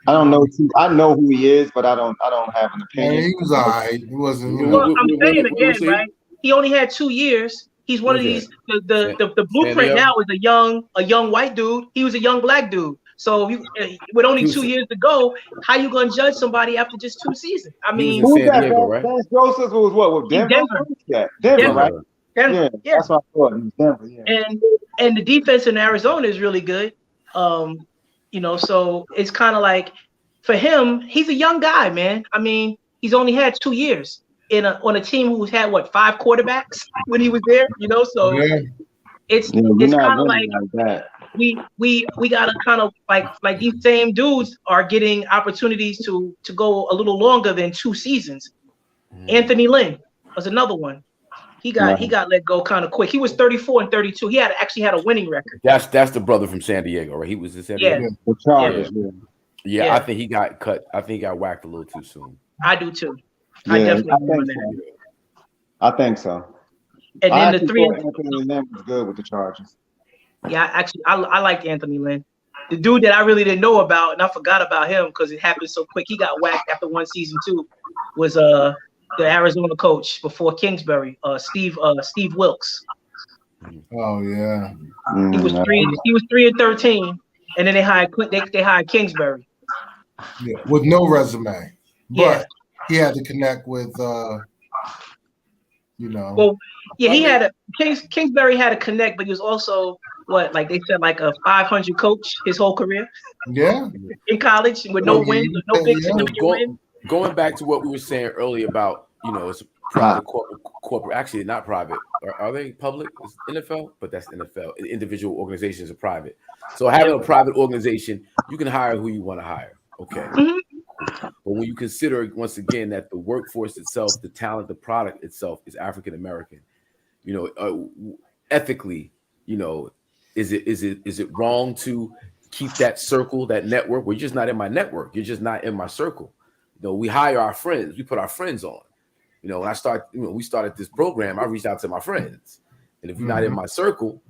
I don't know. I know who he is, but I don't have an Yeah, opinion. he was all right. He wasn't, you know. Well, I'm saying again, right? He only had 2 years. He's one of these. The blueprint now is a young white dude. He was a young black dude. So with only 2 years to go, how you gonna judge somebody after just 2 seasons? I mean, who's San Diego, right? Vance Joseph was what? With Denver? Denver. Denver, right? Denver. Yeah, that's what I thought. It was Denver, yeah. And the defense in Arizona is really good. You know, so it's kind of like for him, he's a young guy, man. I mean, he's only had 2 years on a team who's had 5 quarterbacks when he was there, you know. So it's kind of like that. we gotta kind of like these same dudes are getting opportunities to go a little longer than 2 seasons. Anthony Lynn was another one. He got let go kind of quick. He was 34 and 32. He actually had a winning record. That's the brother from San Diego, right? He was in San Diego. The Chargers. Yeah, I think he got cut. I think he got whacked a little too soon. I do too. Yeah, I definitely I think so. And then the 3 Anthony Lynn was good with the Chargers. Yeah, actually, I liked Anthony Lynn. The dude that I really didn't know about, and I forgot about him because it happened so quick. He got whacked after 1 season too. Was the Arizona coach before Kingsbury, Steve Wilkes. Oh yeah. He was 3 and 13, and then they hired Kingsbury. Yeah, with no resume, but he had to connect with, you know. Well, yeah, he had Kingsbury had a connect, but he was also like they said, like a 500 coach his whole career. Yeah. In college with no wins, no big wins. Going back to what we were saying earlier about, you know, it's private corporate. Actually, not private. Are they public? It's NFL, but that's NFL. Individual organizations are private. So having a private organization, you can hire who you want to hire. Okay. But when you consider once again that the workforce itself, the talent, the product itself is African American, you know, ethically, you know, is it wrong to keep that circle, that network? Well, you're just not in my network. You're just not in my circle. You know, we hire our friends. We put our friends on. You know, when we started this program, I reached out to my friends. And if you're not in my circle,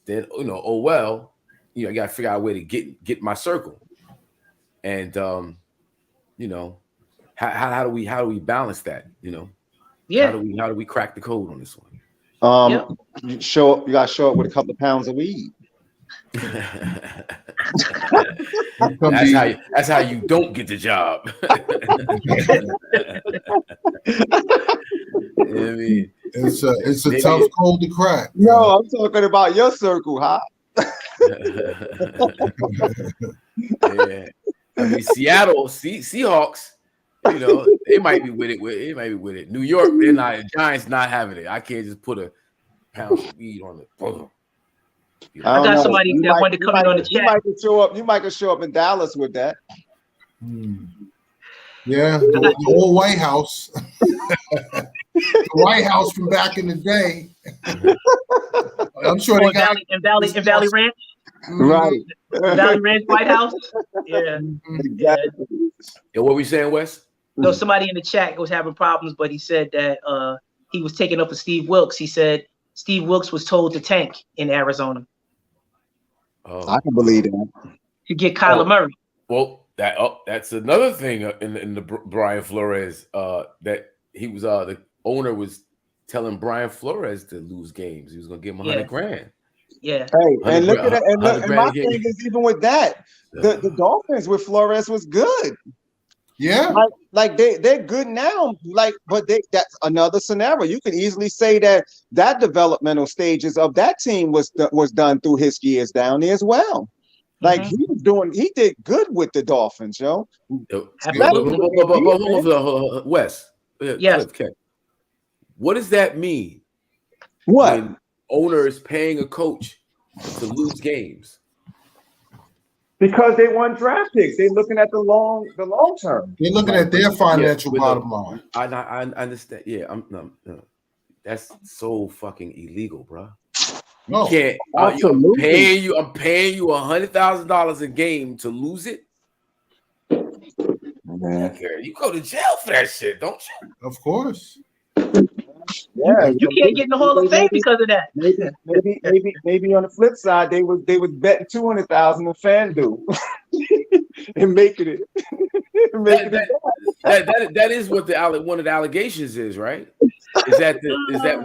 then, you know, oh, well, you know, I got to figure out a way to get my circle. And, you know, how do we balance that? You know, how do we crack the code on this one? You got to show up with a couple of pounds of weed. That's how you don't get the job. I mean, it's a tough code to crack. No, I'm talking about your circle, huh? Yeah. I mean, Seattle Seahawks, you know, they might be with it. New York, they're not. The Giants not having it. I can't just put a pound of weed on it. I got somebody that wanted to come in on the chat. You might could show up in Dallas with that. Yeah, the old White House. The White House from back in the day. I'm sure they got in Valley Ranch. Right. Valley Ranch White House. Yeah. Exactly. Yeah, what were we saying, Wes? No, somebody in the chat was having problems, but he said that he was taking up for Steve Wilkes. He said Steve Wilkes was told to tank in Arizona. Oh. I can believe that. To get Kyler Murray. Well, that's another thing in the Brian Flores that he was the owner was telling Brian Flores to lose games. He was going to give him $100,000. Yeah. Hey, and look at it. And my thing is, even with that, the Dolphins with Flores was good. Yeah. Like they're good now. Like, but that's another scenario. You can easily say that developmental stages of that team was done through his years down there as well. Like he did good with the Dolphins, yo. Wes, yes. What does that mean? What? When owner is paying a coach to lose games? Because they want draft picks. They're looking at the long term. They're looking at their financial bottom line. I understand. Yeah, no. That's so fucking illegal, bro. You can't. I'm paying you $100,000 a game to lose it. Man. You go to jail for that shit, don't you? Of course. Yeah, you can't get in the Hall of Fame because of that. Maybe on the flip side, they was betting 200,000 in FanDuel and making it. That is what one of the allegations is, right? Is that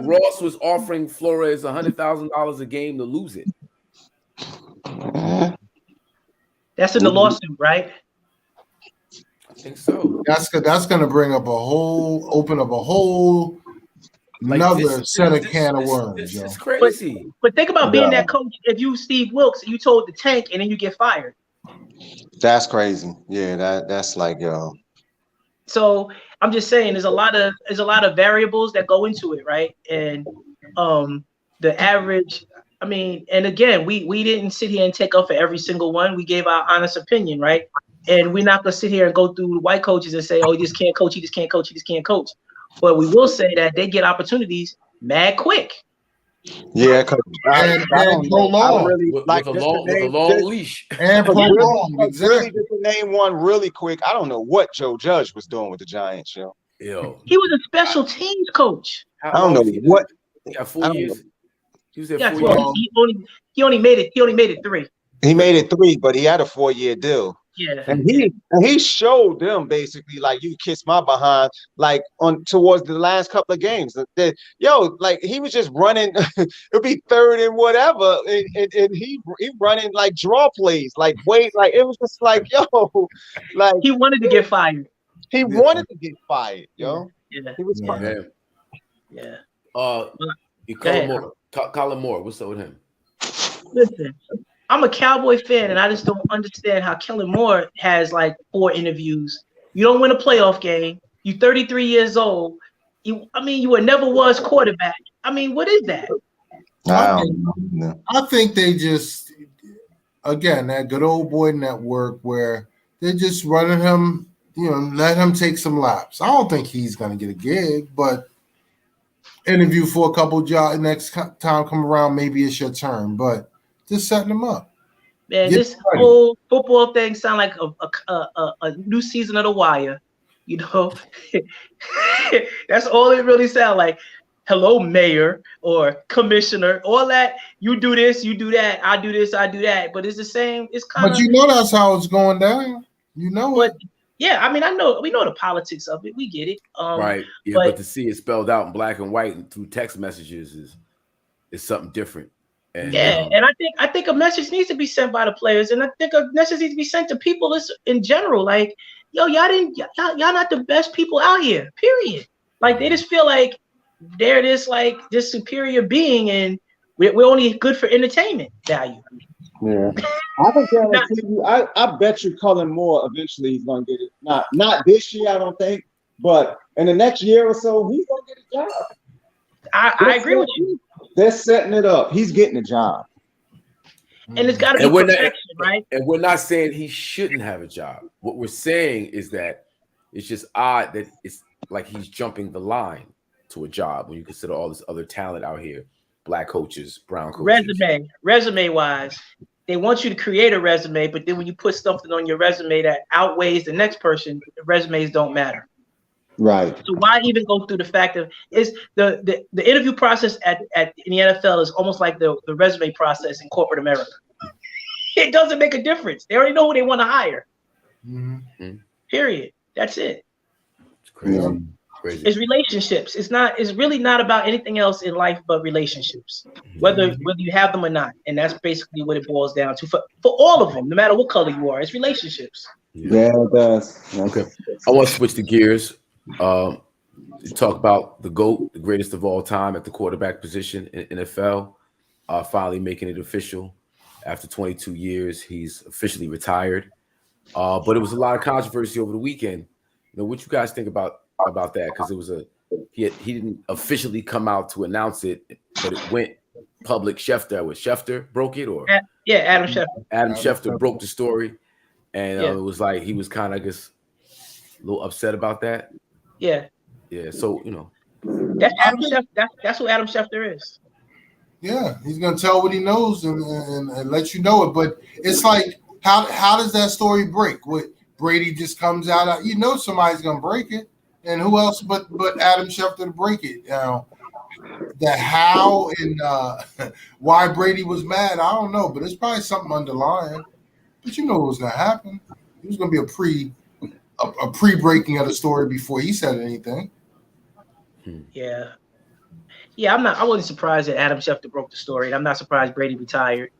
Ross was offering Flores $100,000 a game to lose it? That's in the lawsuit, right? I think so. That's going to open up a whole another set of can of worms. It's crazy. But think about being that coach. If you Steve Wilkes, you told the tank, and then you get fired. That's crazy. Yeah, that's like So I'm just saying, there's a lot of variables that go into it, right? And the average. I mean, and again, we didn't sit here and take up for every single one. We gave our honest opinion, right? And we're not gonna sit here and go through the white coaches and say, oh, he just can't coach, he just can't coach, he just can't coach. But we will say that they get opportunities mad quick. Yeah, and prolong with a long leash. And prolong, exactly. Just to name one really quick. I don't know what Joe Judge was doing with the Giants, yo. He was a special teams coach. I don't know what. He got 4 years. He was there 4 years. He only made it 3. He made it 3, but he had a 4-year deal. Yeah, and he showed them basically like, you kiss my behind, like towards the last couple of games. Like he was just running. It'll be 3rd and whatever, and he running like draw plays, like wait, like it was just like like he wanted to get fired. He wanted to get fired, yo. Yeah, he was fired. Yeah. Colin Moore. What's up with him? Listen. I'm a Cowboy fan, and I just don't understand how Kellen Moore has like 4 interviews. You don't win a playoff game. You're 33 years old. You were never was quarterback. I mean, what is that? I think they just, again, that good old boy network where they're just running him, let him take some laps. I don't think he's going to get a gig, but interview for a couple jobs next time come around, maybe it's your turn, but just setting them up. Man, this whole football thing sound like a new season of The Wire. That's all it really sound like. Hello, mayor or commissioner, all that. You do this, you do that. I do this, I do that. But it's the same. It's kind of. But that's how it's going down. But yeah, I mean, we know the politics of it. We get it. Right. Yeah, but to see it spelled out in black and white and through text messages is something different. And, and I think a message needs to be sent by the players, and I think a message needs to be sent to people in general. Like, y'all not the best people out here. Period. Like they just feel like they're this superior being, and we're only good for entertainment value. Yeah, I can guarantee you. I bet you Cullen Moore eventually he's gonna get it. Not this year, I don't think, but in the next year or so, he's gonna get a job. I agree with you. They're setting it up. He's getting a job. And it's got to be protection, right? And we're not saying he shouldn't have a job. What we're saying is that it's just odd that it's like he's jumping the line to a job when you consider all this other talent out here, black coaches, brown coaches. Resume wise, they want you to create a resume, but then when you put something on your resume that outweighs the next person, resumes don't matter. Right. So why even go through the fact of the interview process in the NFL is almost like the resume process in corporate America. It doesn't make a difference. They already know who they want to hire. Mm-hmm. Period. That's it. It's crazy. Yeah. Crazy. It's relationships. It's really not about anything else in life but relationships. Whether you have them or not. And that's basically what it boils down to for all of them, no matter what color you are. It's relationships. Yeah, it does. Okay. I want to switch the gears. Talk about the GOAT, the greatest of all time at the quarterback position in NFL, finally making it official. After 22 years, he's officially retired. But it was a lot of controversy over the weekend. What you guys think about that? Because it was he didn't officially come out to announce it, but it went public. Schefter broke it, or Yeah, Adam Schefter. Adam Schefter broke the story, and Yeah. it was like he was kind of, I guess, a little upset about that. Yeah. Yeah. So That's Adam Schefter. That's who Adam Schefter is. Yeah, he's gonna tell what he knows and let you know it. But it's like, how does that story break? What, Brady just comes out, you know, somebody's gonna break it, and who else but Adam Schefter to break it? The how and why Brady was mad, I don't know, but it's probably something underlying. But you know what was gonna happen? It was gonna be a pre-breaking of the story before he said anything. Yeah. Yeah, I wasn't surprised that Adam Schefter broke the story, and I'm not surprised Brady retired.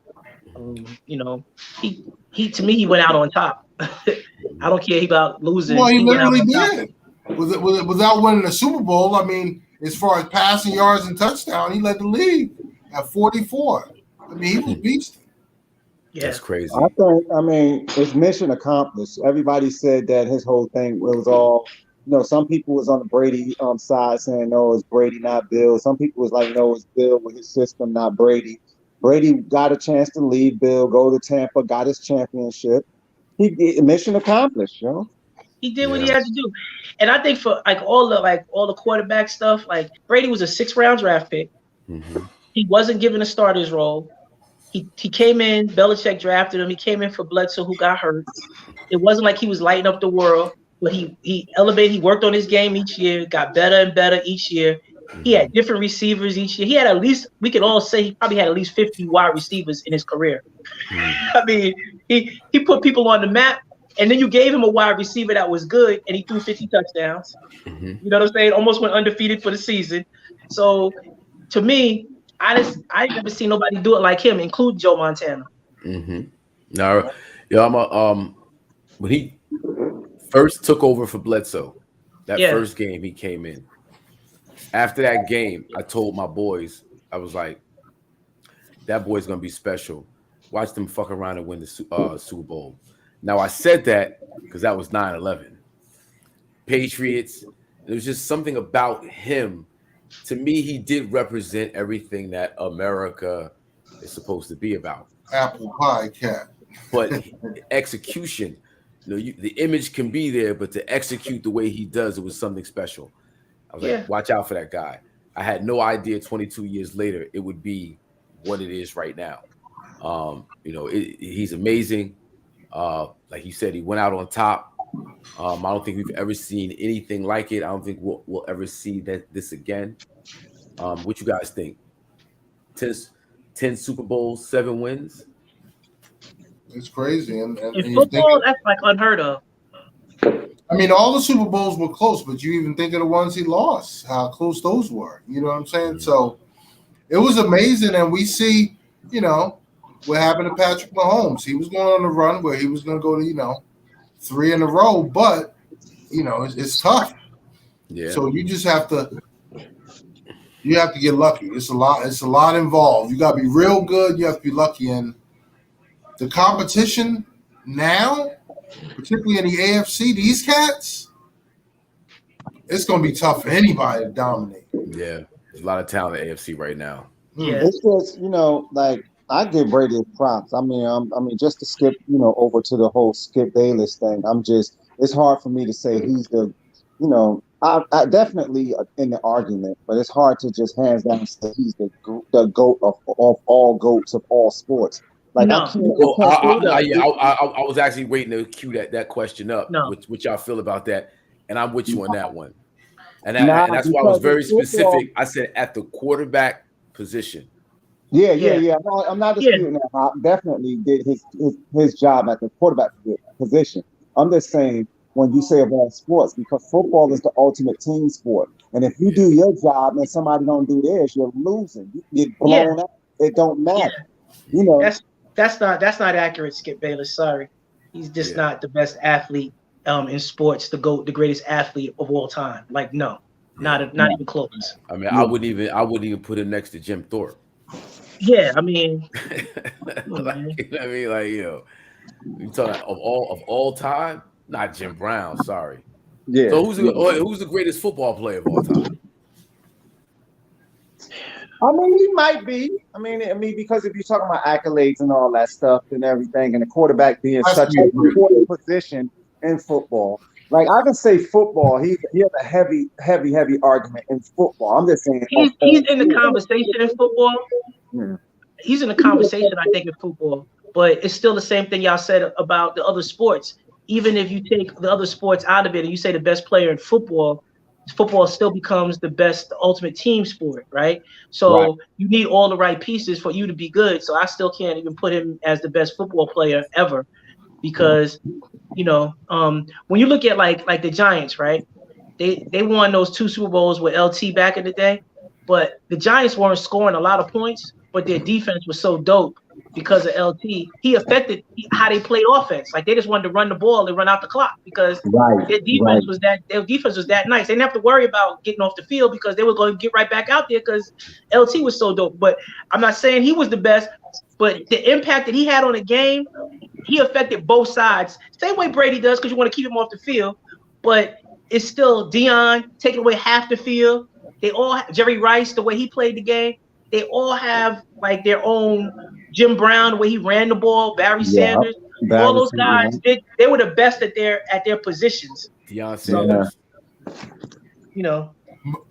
You know, he to me, he went out on top. I don't care about losing. Well, he literally went out on did. Without winning the Super Bowl, I mean, as far as passing yards and touchdown, he led the league at 44. I mean, he was beast. Yeah. That's crazy. I mean, it's mission accomplished. Everybody said that his whole thing was all, some people was on the Brady side saying, no, it's Brady, not Bill. Some people was like, no, it's Bill with his system, not Brady. Brady got a chance to leave Bill, go to Tampa, got his championship. Mission accomplished, He did what he had to do. And I think for all the quarterback stuff, like Brady was a 6th-round draft pick. Mm-hmm. He wasn't given a starter's role. He came in, Belichick drafted him. He came in for Bledsoe, who got hurt. It wasn't like he was lighting up the world, but he elevated, he worked on his game each year, got better and better each year. He had different receivers each year. He had at least, we could all say he probably had at least 50 wide receivers in his career. I mean, he put people on the map, and then you gave him a wide receiver that was good, and he threw 50 touchdowns. Mm-hmm. You know what I'm saying? Almost went undefeated for the season. So, to me, I never seen nobody do it like him, including Joe Montana. Mm-hmm. Now, when he first took over for Bledsoe, that first game he came in. After that game, I told my boys, I was like, that boy's gonna be special. Watch them fuck around and win the Super Bowl. Now, I said that because that was 9/11. Patriots, there was just something about him. To me, he did represent everything that America is supposed to be about. Apple pie cat. But execution, the image can be there, but to execute the way he does, it was something special. I was like, watch out for that guy. I had no idea 22 years later it would be what it is right now. He's amazing. Like you said, he went out on top. I don't think we've ever seen anything like it. I don't think we'll ever see this again. What you guys think? 10 Super Bowls, 7 wins? It's crazy. And in football, that's like unheard of. I mean, all the Super Bowls were close, but you even think of the ones he lost, how close those were. You know what I'm saying? Mm-hmm. So it was amazing. And we see, what happened to Patrick Mahomes. He was going on a run where he was going to go to, 3 in a row, but, it's tough. Yeah. So you just have to get lucky. It's a lot involved. You got to be real good. You have to be lucky. And the competition now, particularly in the AFC, these cats, it's going to be tough for anybody to dominate. Yeah, there's a lot of talent in the AFC right now. Yeah, it's just I give Brady props. I mean, just to skip over to the whole Skip Bayless thing. It's hard for me to say he's the, I definitely in the argument, but it's hard to just hands down say he's the GOAT of all GOATs of all sports. Like, no. I was actually waiting to cue that question up. No. What y'all feel about that? And I'm with you on that one. And that's why I was very specific. I said at the quarterback position. Yeah. I'm not disputing that. I definitely did his job at the quarterback position. I'm just saying when you say of all sports, because football is the ultimate team sport. And if you do your job and somebody don't do theirs, you're losing. You get blown out. It don't matter. That's not accurate, Skip Bayless. Sorry. He's just not the best athlete in sports, the greatest athlete of all time. Like, no. Not even close. I mean, I wouldn't even put him next to Jim Thorpe. Yeah, I mean, you talking of all time? Not Jim Brown, sorry. Yeah. So who's the greatest football player of all time? I mean, he might be. I mean, because if you're talking about accolades and all that stuff and everything, and the quarterback being That's such an important position in football, like I can say football, he has a heavy argument in football. I'm just saying he's in the conversation in football. Yeah. He's in the conversation, I think, in football. But it's still the same thing y'all said about the other sports. Even if you take the other sports out of it and you say the best player in football still becomes the best, the ultimate team sport, right? So you need all the right pieces for you to be good. So I still can't even put him as the best football player ever because, you know, when you look at like the Giants, right? They won those 2 Super Bowls with LT back in the day, but the Giants weren't scoring a lot of points, but their defense was so dope because of LT. He affected how they played offense. Like they just wanted to run the ball and run out the clock because their defense was that nice. They didn't have to worry about getting off the field because they were going to get right back out there because LT was so dope. But I'm not saying he was the best, but the impact that he had on the game, he affected both sides. Same way Brady does because you want to keep him off the field, but it's still Deion taking away half the field. They all Jerry Rice, the way he played the game. They all have like their own Jim Brown, the way he ran the ball, Barry Sanders. All those guys, they were the best at their positions. Deion Sanders. You know.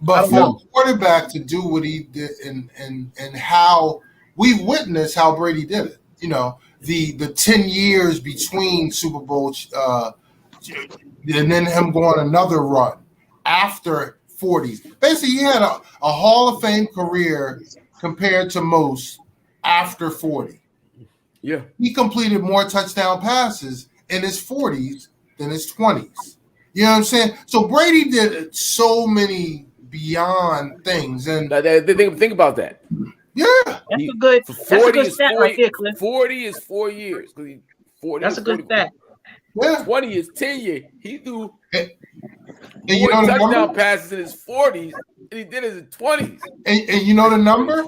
But for a quarterback to do what he did and how we witnessed how Brady did it, you know, the 10 years between Super Bowl and then him going another run after 40s. Basically, he had a Hall of Fame career compared to most after 40. Yeah. He completed more touchdown passes in his 40s than his 20s. You know what I'm saying? So Brady did so many beyond things. And think about that. Yeah. That's a good stat right there, Cliff. 40 is 4 years. 40 That's a good stat. Yeah. 20 is 10 years. He threw and you know touchdown passes in his 40s, and he did it in his 20s. And you know the number?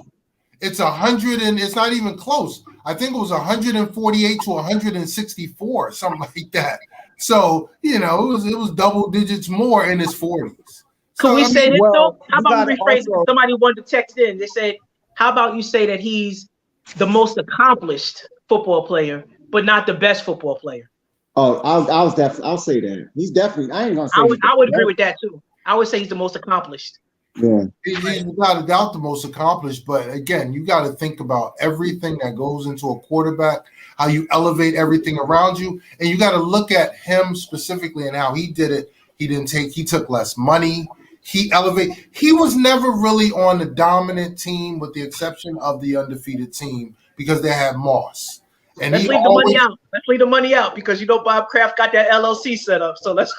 It's 100, and it's not even close. I think it was 148 to 164, something like that. So you know, it was double digits more in his 40s. Could we say this though? How about we rephrase it? Somebody wanted to text in. They said, "How about you say that he's the most accomplished football player, but not the best football player?" Oh, I'll say that. He's definitely. I ain't gonna say. I would agree with that too. I would say he's the most accomplished. Yeah, he's without a doubt the most accomplished. But again, you got to think about everything that goes into a quarterback, how you elevate everything around you, and you got to look at him specifically and how he did it. He took less money. He was never really on the dominant team, with the exception of the undefeated team, because they had Moss. And let's leave the money out. Let's leave the money out because you know Bob Kraft got that LLC set up. So let's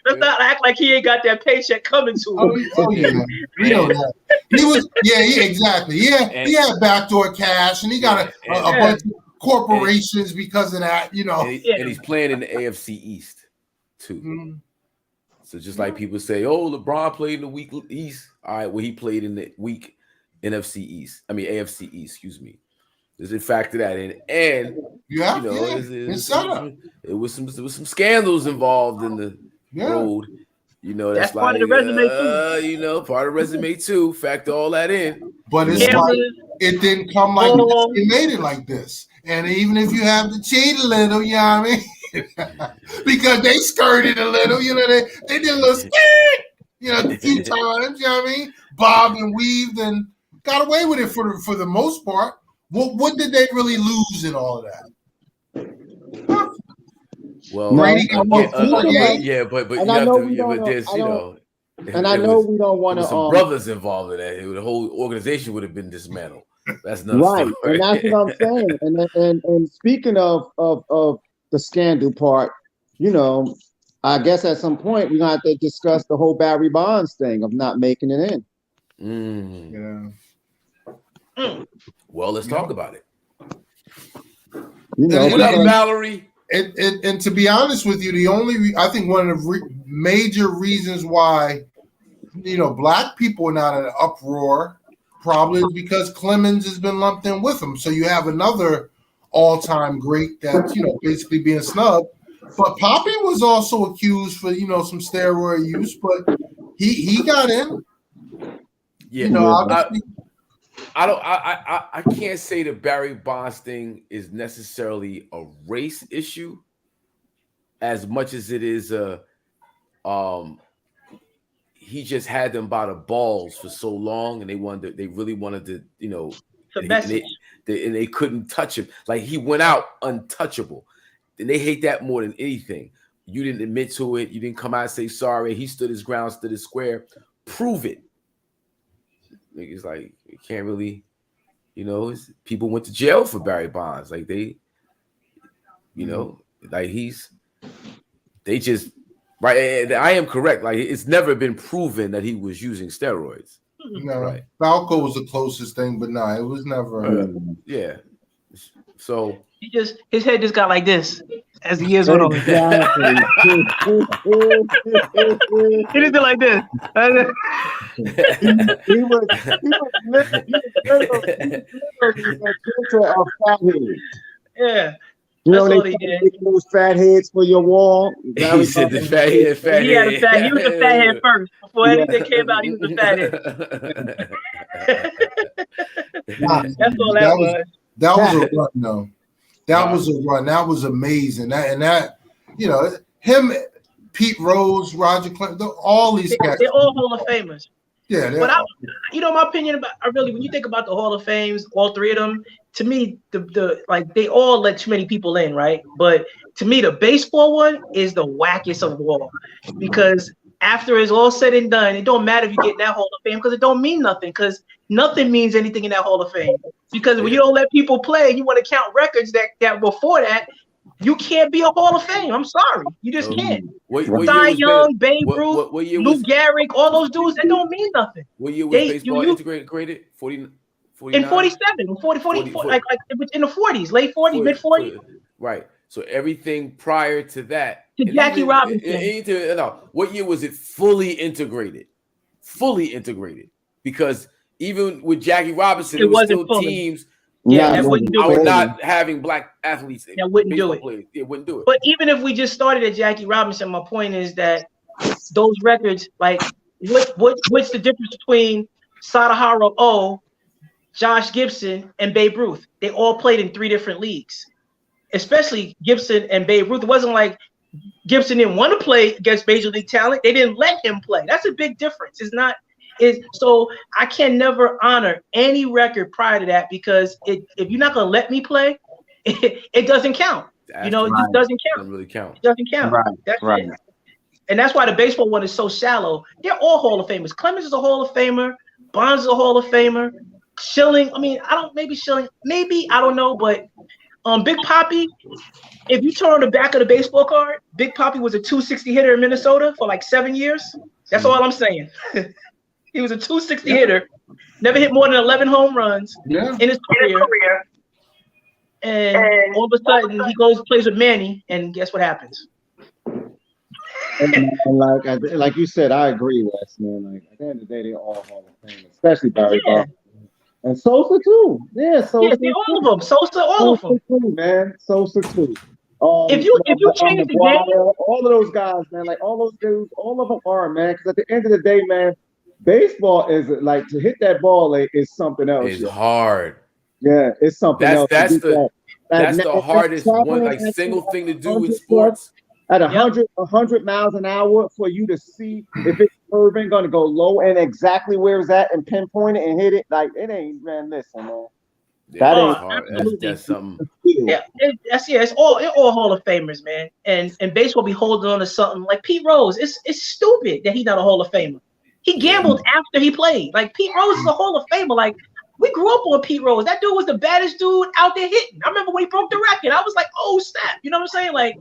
not act like he ain't got that paycheck coming to him. Oh yeah, we know that. Exactly. He had backdoor cash, and he got a bunch of corporations because of that. You know, and he's playing in the AFC East too. Mm-hmm. So just like people say, "Oh, LeBron played in the weak East." All right, well, he played in the weak AFC East. Excuse me. There's a factor that in, and it was some scandals involved in the road. You know, that's part of the resume too. You know, part of the resume too. Factor all that in. But it's like it didn't come like this. It made it like this. And even if you have to cheat a little, you know what I mean? Because they skirted a little, you know, they did a little skirt, you know, a few times, you know what I mean? Bobbed and weaved and got away with it for the most part. What did they really lose in all of that? Well, Brady but you have to. There's and I know we don't want to. Some brothers involved in that. The whole organization would have been dismantled. That's not right, and that's what I'm saying. And speaking of the scandal part, you know, I guess at some point we're gonna have to discuss the whole Barry Bonds thing of not making it in. Well, let's talk about it. You know, what up, Valerie? And to be honest with you, I think one of the major reasons why, you know, black people are not in an uproar probably is because Clemens has been lumped in with them. So you have another all-time great that's, you know, basically being snubbed. But Poppy was also accused for, you know, some steroid use, but he got in. Yeah, you know, I can't say the Barry Bonds thing is necessarily a race issue as much as it is he just had them by the balls for so long, and they really wanted to, message. They couldn't touch him. Like, he went out untouchable. And they hate that more than anything. You didn't admit to it. You didn't come out and say sorry. He stood his ground, stood his square. Prove it. Niggas like, you can't really, people went to jail for Barry Bonds. Like, they, like they just, right. And I am correct. Like, it's never been proven that he was using steroids. No, right. Falco was the closest thing, but no, it was never. Yeah. So his head just got like this as the years went on. Exactly. He just did like this. he was literally a fathead. Yeah. You know, That's all they he did. make those fat heads for your wall. He said the fat head. He was a fat head first. Before anything came out, he was a fat head. That's all that was. That was a run, though. That was a run. That was amazing. That him, Pete Rose, Roger Clemens, all these guys. They're all Hall of Famers. Yeah, but my opinion about when you think about the Hall of Fames, all three of them, to me, they all let too many people in, right? But to me, the baseball one is the wackiest of all, because after it's all said and done, it don't matter if you get in that Hall of Fame, because it don't mean nothing, because nothing means anything in that Hall of Fame. Because when you don't let people play, you want to count records that before that, you can't be a Hall of Fame. I'm sorry. You just can't. Cy Young, Babe Ruth, Lou Gehrig, all those dudes, that don't mean nothing. What year was baseball integrated? 49? In 47, 40, like in the 40s, late 40s, mid 40s. Right. So everything prior to that. To Jackie Robinson. What year was it fully integrated? Fully integrated. Because even with Jackie Robinson, it was still fully. Teams that wouldn't do it. It not having black athletes. That wouldn't do it. It wouldn't do it. But even if we just started at Jackie Robinson, my point is that those records, like, what's the difference between Sadaharu O, Josh Gibson, and Babe Ruth? They all played in 3 different leagues, especially Gibson and Babe Ruth. It wasn't like Gibson didn't want to play against Major League talent. They didn't let him play. That's a big difference. So I can never honor any record prior to that, because if you're not going to let me play, it doesn't count. It just doesn't count. Doesn't really count. It doesn't count. Right. That's right. it. And that's why the baseball one is so shallow. They're all Hall of Famers. Clemens is a Hall of Famer. Bonds is a Hall of Famer. Schilling, I don't know, but Big Papi, if you turn on the back of the baseball card, Big Papi was a 260 hitter in Minnesota for like 7 years. That's all I'm saying. He was a 260 hitter, never hit more than 11 home runs in his career. And all of a sudden, he goes plays with Manny, and guess what happens? And like you said, I agree, Wes, man. Like, at the end of the day, they're all Hall of Fame, especially Barry Bonds. And Sosa too. Yeah, Sosa. Yeah, all of them. Sosa, all of them. Too, man. Sosa too. If you change the game, all of those guys, man, like all those dudes, all of them are, man. Because at the end of the day, man, baseball is like, to hit that ball is something else. It's hard. Yeah, it's something else. That's the hardest one, like, single thing to do with sports. At 100 miles an hour, for you to see if it's curving, going to go low and exactly where it's at and pinpoint it and hit it, like, it ain't, man. Listen, man. That ain't hard. That's something. Yeah, it's all Hall of Famers, man. And baseball be holding on to something like Pete Rose. It's stupid that he's not a Hall of Famer. He gambled after he played. Like, Pete Rose is a Hall of Famer. Like, we grew up on Pete Rose. That dude was the baddest dude out there hitting. I remember when he broke the record. I was like, oh snap. You know what I'm saying? Like,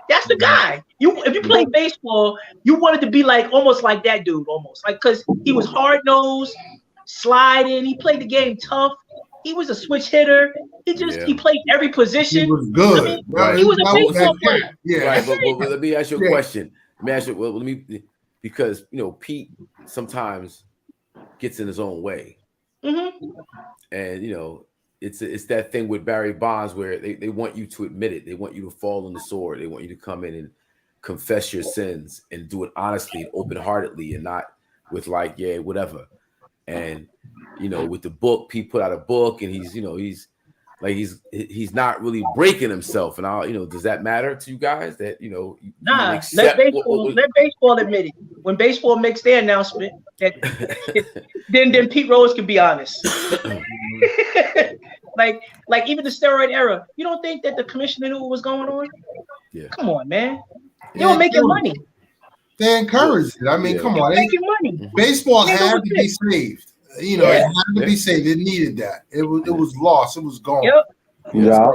that's the guy. If you play baseball, you wanted to be like almost like that dude, almost. Like, because he was hard-nosed, sliding, he played the game tough. He was a switch hitter. He played every position. He was good. He was a baseball player. Yeah. Right, but let me ask you a question. Because Pete sometimes gets in his own way. Mm-hmm. And it's that thing with Barry Bonds where they want you to admit it. They want you to fall on the sword. They want you to come in and confess your sins and do it honestly and open-heartedly, and not with like, yeah, whatever. And with the book, he put out a book, and he's not really breaking himself. And does that matter to you guys? That Nah, let baseball admit it. When baseball makes their announcement, then Pete Rose can be honest. like even the steroid era. You don't think that the commissioner knew what was going on? Yeah. Come on, man. They were making money. They encouraged it. I mean, come on. Making money. Baseball had to be saved. It had to be saved. It needed that. It was lost. It was gone. Yep. Yeah.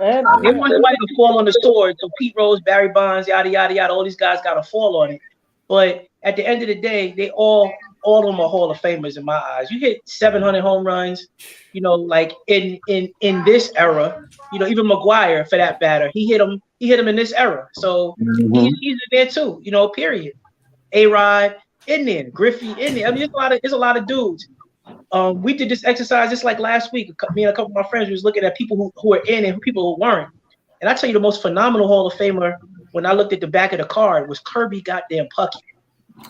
And they want somebody to fall on the sword. So Pete Rose, Barry Bonds, yada yada yada. All these guys got to fall on it. But at the end of the day, they all of them are Hall of Famers in my eyes. You hit 700 home runs. Like in this era. Even McGuire, for that matter, he hit him in this era. So he's in there too. Period. A-Rod in there, Griffey in there. I mean, there's a lot of dudes. We did this exercise just like last week. Me and a couple of my friends was looking at people who were in and people who weren't. And I tell you, the most phenomenal Hall of Famer, when I looked at the back of the card, was Kirby goddamn Puckett.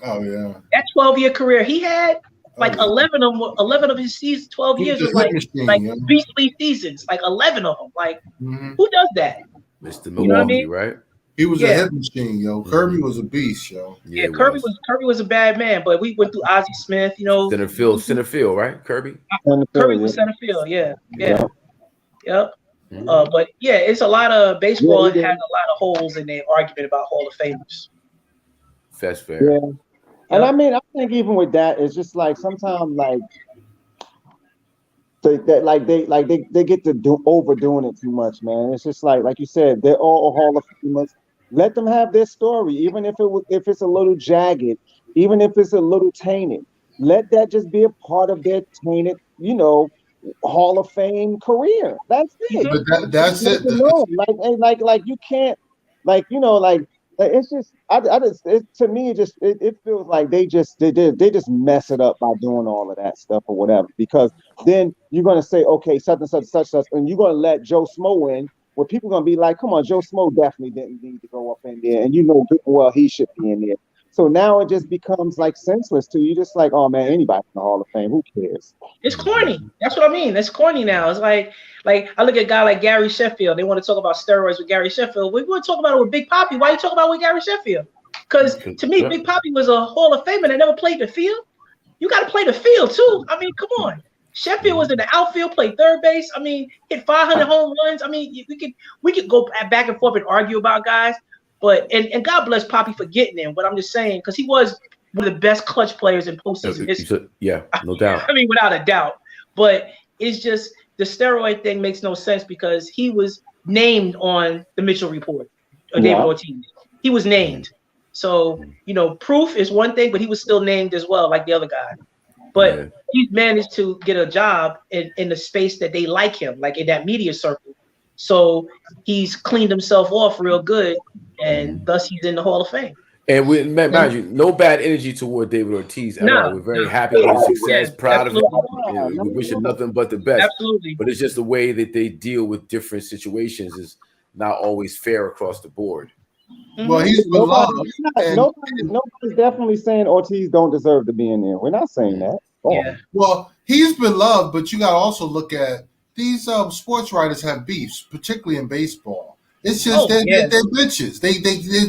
Oh yeah. That 12-year career he had, like 11 of his seasons, 12 years was like beastly seasons, like 11 of them. Like who does that? Mr. Milwaukee, right? He was a hit machine, yo. Kirby was a beast, yo. Yeah, Kirby was a bad man, but we went through Ozzie Smith, Center field, right? Kirby was center field, yeah. Yep. But yeah, it's a lot of baseball has a lot of holes in their argument about Hall of Famers. That's fair. Yeah. And I mean, I think even with that, it's just like sometimes they get to overdoing it too much, man. It's just like you said, they're all Hall of Famers. Let them have their story, even if it's a little jagged, even if it's a little tainted. Let that just be a part of their tainted, Hall of Fame career. That's it. But that's it. Like you can't, it's just to me it feels like they just mess it up by doing all of that stuff or whatever, because then you're gonna say, okay, such and such, and you're gonna let Joe Smo in, where people are gonna be like, come on, Joe Smo definitely didn't need to go up in there, and well he should be in there. So now it just becomes like senseless to you. Just like, oh man, anybody in the Hall of Fame, who cares? It's corny. That's what I mean. It's corny now. It's like I look at a guy like Gary Sheffield. They want to talk about steroids with Gary Sheffield. We want to talk about it with Big Papi. Why are you talking about it with Gary Sheffield? Because to me, Big Papi was a Hall of Famer that never played the field. You got to play the field too. I mean, come on. Sheffield was in the outfield, played third base. I mean, hit 500 home runs. I mean, we could go back and forth and argue about guys. But and God bless Papi for getting him. But I'm just saying, because he was one of the best clutch players in postseason history. Yeah, no doubt. I mean, without a doubt. But it's just the steroid thing makes no sense because he was named on the Mitchell Report, or David Ortiz. He was named. So, proof is one thing, but he was still named as well, like the other guy. But he's managed to get a job in the space that they like him, like in that media circle. So he's cleaned himself off real good, and thus he's in the Hall of Fame. And mind you, no bad energy toward David Ortiz at all. We're very happy with his success, proud of him. We wish him nothing but the best. Absolutely. But it's just the way that they deal with different situations is not always fair across the board. Well, he's beloved. Nobody's definitely saying Ortiz don't deserve to be in there. We're not saying that. Yeah. Well, he's beloved, but you got to also look at these sports writers have beefs, particularly in baseball. It's just they're bitches.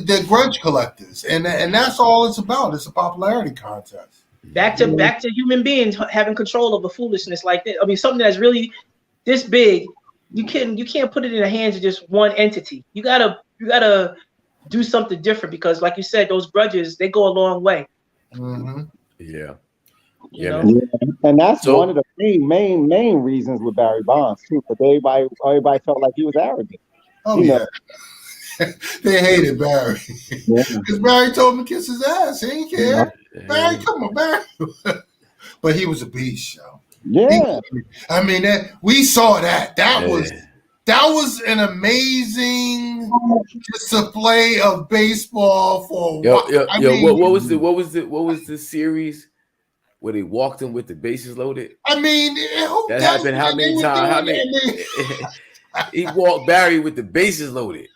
They're grudge collectors, and that's all it's about. It's a popularity contest. Back to human beings having control of the foolishness like this. I mean, something that's really this big, you can't put it in the hands of just one entity. You gotta do something different because, like you said, those grudges they go a long way. Mm-hmm. Yeah. And that's one of the main reasons with Barry Bonds too, because everybody felt like he was arrogant. Oh yeah, they hated Barry because Barry told him to kiss his ass. He didn't care. Barry, come on, Barry. But he was a beast, yo. Yeah, I mean we saw that. That was an amazing display of baseball for. What was the series where they walked him with the bases loaded? I mean, that happened how many times? How many? He walked Barry with the bases loaded.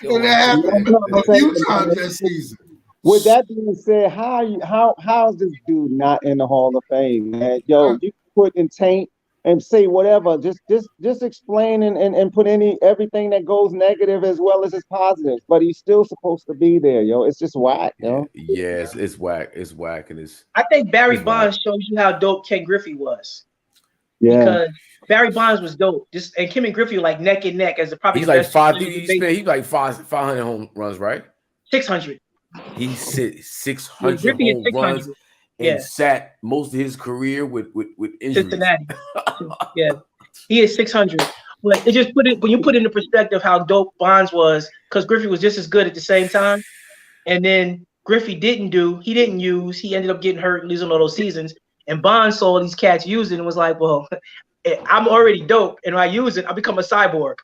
And that happened a few times that season. With that being said, how is this dude not in the Hall of Fame, man? Yo, you put in taint and say whatever. Just explain and put everything that goes negative as well as its positives. But he's still supposed to be there, yo. It's just whack, yo. Yeah, it's whack. It's whack, and it's. I think Barry it's Bonds whack. shows you how dope Ken Griffey was. Yeah. Because Barry Bonds was dope. And Kim and Griffey were like neck and neck as the probably He's the like best. 500 home runs, right? 600. He hit 600 Griffey is home 600. runs and sat most of his career with injuries. Cincinnati. Yeah, he is 600. But it just when you put it into perspective how dope Bonds was, because Griffey was just as good at the same time, and then Griffey he ended up getting hurt, losing all those seasons, and Bonds saw all these cats using and was like, well, I'm already dope, and when I use it, I become a cyborg.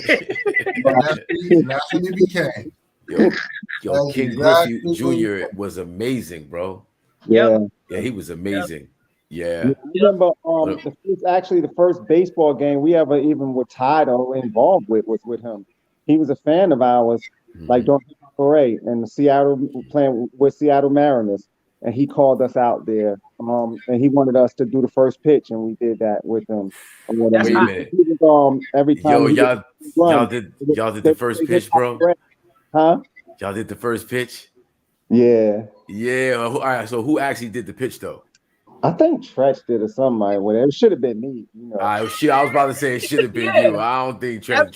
That's what he became. Yo, King Griffey Jr. was amazing, bro. Yeah, he was amazing. Yeah. I remember the first baseball game we ever even were tied or involved with was with him. He was a fan of ours, like during the parade in the Seattle playing with Seattle Mariners, and he called us out there. And he wanted us to do the first pitch, and we did that with him. Wait a minute. Every time y'all did the first pitch, bro? Huh? Y'all did the first pitch? Yeah. Yeah. All right. So who actually did the pitch though? I think Tretch did or something like whatever. It should have been me. You know. I was about to say it should have been you. I don't think Tretch.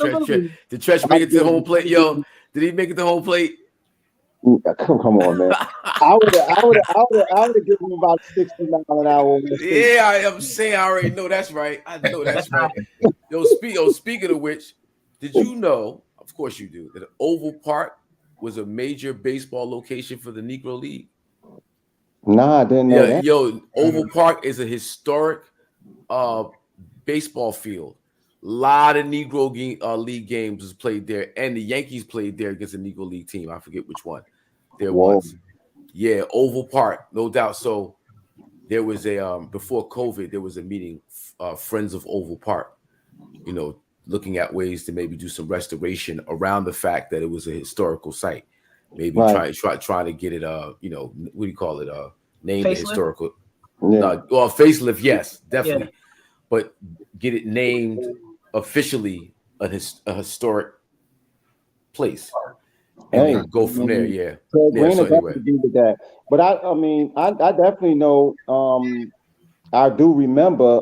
Did Tretch make it to the home plate? Yo, did he make it to home plate? Come on, man. I would have given him about 60 miles an hour. Yeah, I'm saying I already know that's right. I know that's right. Speaking of which, did you know? Of course you do. That Oval Park was a major baseball location for the Negro League. Nah, I didn't know that. Yo, Oval Park is a historic baseball field. A lot of Negro League games was played there, and the Yankees played there against a Negro League team. I forget which one there was. Yeah, Oval Park, no doubt. So there was a before COVID, there was a meeting, Friends of Oval Park. You know, looking at ways to maybe do some restoration around the fact that it was a historical site. Maybe try to get it what do you call it? Named facelift? Historical. Yeah. Facelift, yes, definitely. Yeah. But get it named officially a historic place. And go from there, yeah. So anyway. With that. But I mean, I definitely know I do remember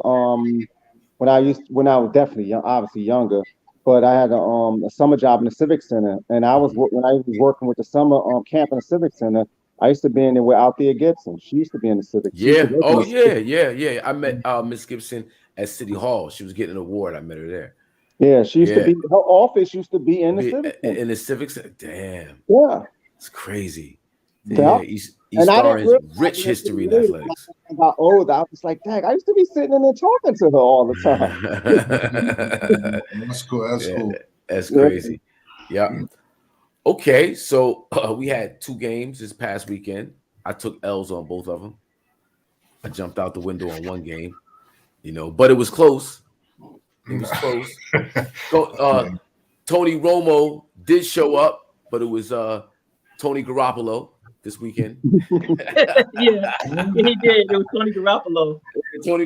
when I was definitely young, obviously younger, but I had a summer job in the Civic Center, and when I was working with the summer camp in the Civic Center, I used to be in there with Althea Gibson. She used to be in the Civic. Yeah. Oh yeah. I met Miss Gibson at City Hall. She was getting an award. I met her there. Yeah, she used to be. Her office used to be in the Civic Center. In the Civic Center. Damn. Yeah. It's crazy. Yeah. East Star has rich history in athletics. I got older. I was like, dang, I used to be sitting in there talking to her all the time. That's cool. That's cool. That's crazy. Yeah. Okay, so we had 2 games this past weekend. I took L's on both of them. I jumped out the window on one game, but it was close. It was close. Tony Romo did show up, but it was Tony Garoppolo this weekend. Yeah, he did. It was Tony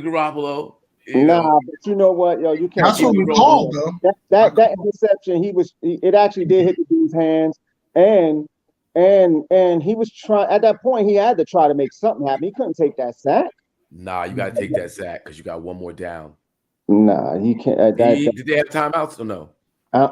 Garoppolo. Nah, but you know what, yo, you can't. That's what we called, though. That interception, it actually did hit the dude's hands, and he was trying. At that point, he had to try to make something happen. He couldn't take that sack. Nah, you got to take that sack because you got one more down. Nah, he can't. Did they have timeouts or no?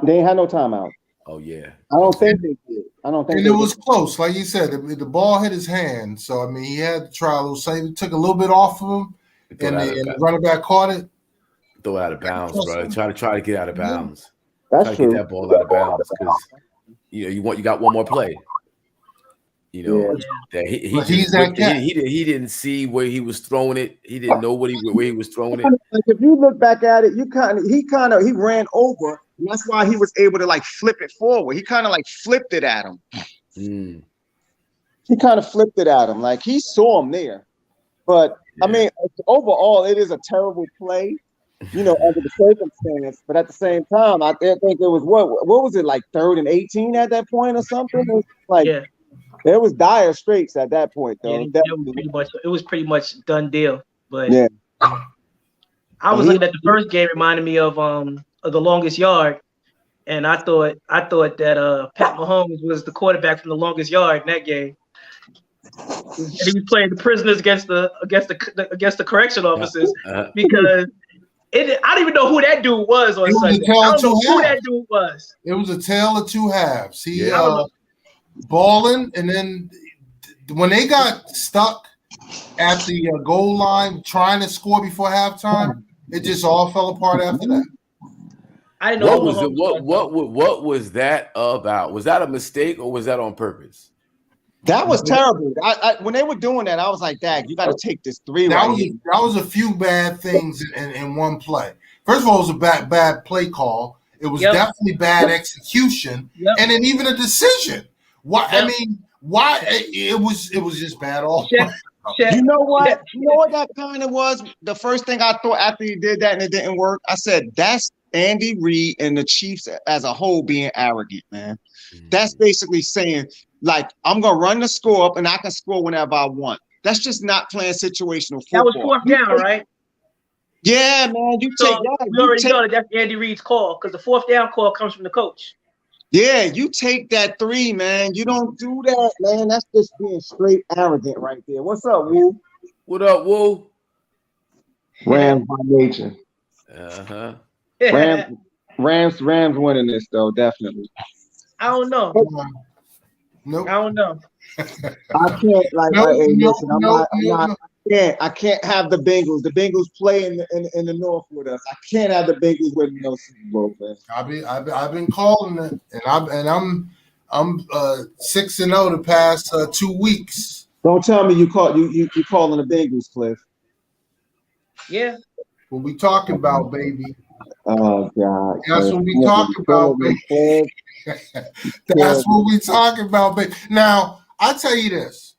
They ain't had no timeout. Oh yeah. I don't think they did. And it was close, like you said. The ball hit his hand, so I mean, he had to try a little. Say, he took a little bit off of him. And the running back caught it. Throw it out of bounds, bro. Try to get out of bounds. That's true. Get that ball out of bounds because you got one more play. That he didn't see where he was throwing it. He didn't know where he was throwing it. Like if you look back at it, he ran over. And that's why he was able to like flip it forward. He kind of like flipped it at him. He kind of flipped it at him. Like he saw him there. But I mean, overall, it is a terrible play, under the circumstance. But at the same time, I think it was what was it, like 3rd and 18 at that point or something? It was like, It was dire straits at that point, though. Yeah, it was pretty much done deal. But yeah, I was looking at the first game, reminded me of The Longest Yard, and I thought that Pat Mahomes was the quarterback from The Longest Yard in that game. And he was playing the prisoners against the correction officers because I don't even know who that dude was on Sunday. I don't know who that dude was. It was a tale of two halves. He balling, and then when they got stuck at the goal line trying to score before halftime, it just all fell apart after that. I didn't know what was that about? Was that a mistake or was that on purpose? That was terrible. I when they were doing that, I was like, "Dag, you got to take this 3 right here." That was a few bad things in one play. First of all, it was a bad play call. It was definitely bad execution, and then even a decision. Why? I mean, why? It was just bad all. You know what? You know what that kind of was? The first thing I thought after he did that and it didn't work, I said, "That's Andy Reid and the Chiefs as a whole being arrogant, man." That's basically saying, like, I'm gonna run the score up and I can score whenever I want. That's just not playing situational football. That was 4th down, right? Yeah, man. You already know that that's Andy Reid's call because the 4th down call comes from the coach. Yeah, you take that 3, man. You don't do that, man. That's just being straight arrogant right there. What's up, Woo? What up, Woo? Rams by nature. Rams winning this though, definitely. I don't know. Nope. I don't know. I can't have the Bengals. The Bengals play in the North with us. I can't have the Bengals winning no Super Bowl, man. I've been calling it, and I'm 6-0 the past 2 weeks. Don't tell me you calling the Bengals, Cliff. Yeah. What we talking about, baby? Oh God. That's what we talking about, baby. That's what we talking about, baby. Now, I tell you this.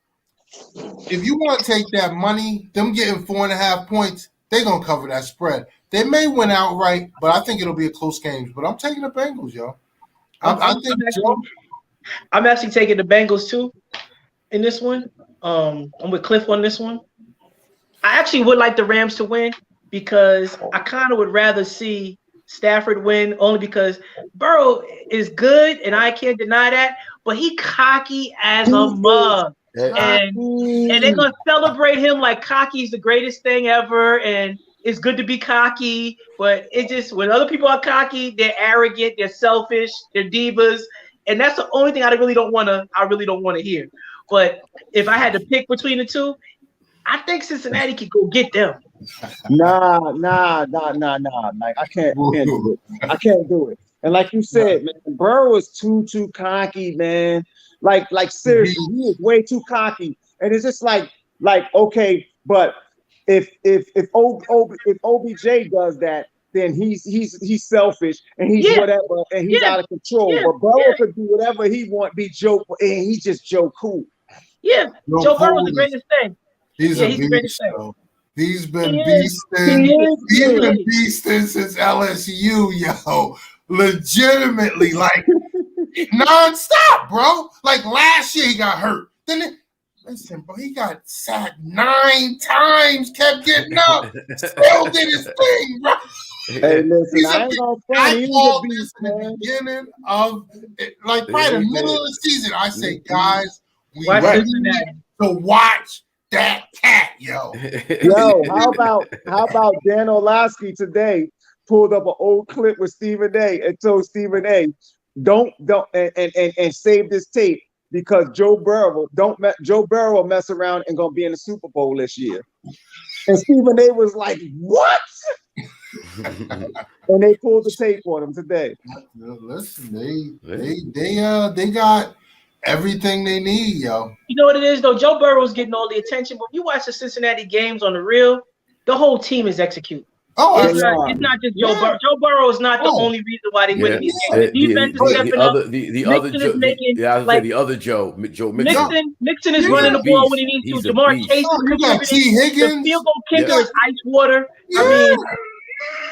If you want to take that money, them getting 4.5 points, they're going to cover that spread. They may win outright, but I think it'll be a close game. But I'm taking the Bengals, yo. I'm actually taking the Bengals, too, in this one. I'm with Cliff on this one. I actually would like the Rams to win because I kind of would rather see Stafford win only because Burrow is good, and I can't deny that, but he cocky as a mug. And they're going to celebrate him like cocky is the greatest thing ever, and it's good to be cocky, but it just, when other people are cocky, they're arrogant, they're selfish, they're divas, and that's the only thing I really don't want to hear. But if I had to pick between the two, I think Cincinnati could go get them. Nah. Like I can't do it. I can't do it. And like you said, man, Burrow is too cocky, man. Like seriously, he is way too cocky. And it's just like okay, but if OBJ does that, then he's selfish and he's whatever and he's out of control. But Burrow could do whatever he want, be Joe, and he's just Joe Cool. Yeah, Joe Burrow's the greatest thing. He's the greatest thing. He's been beasting. He's been beasting since LSU, yo. Legitimately, like nonstop, bro. Like last year, he got hurt. Listen, bro, he got sacked 9 times, kept getting up, still did his thing, bro. Hey, listen, I called this in the beginning of, like, probably the middle of the season. I say, guys, we ready to watch that cat, yo. Yo, how about Dan Orlovsky today pulled up an old clip with Stephen A. and told Stephen A. don't and save this tape because Joe Burrow will mess around and gonna be in the Super Bowl this year. And Stephen A. was like, "What?" And they pulled the tape on him today. Listen, they got everything they need, yo. You know what it is, though? Joe Burrow's getting all the attention, but if you watch the Cincinnati games on the real, the whole team is executing. Oh, it's not just Joe Burrow. Joe Burrow is not the only reason why they win these games. The defense is stepping up. The other Joe Mixon is running the ball when he needs to. Jamar Chase is contributing. T. Higgins. The field goal kicker is ice water. Yeah. I mean,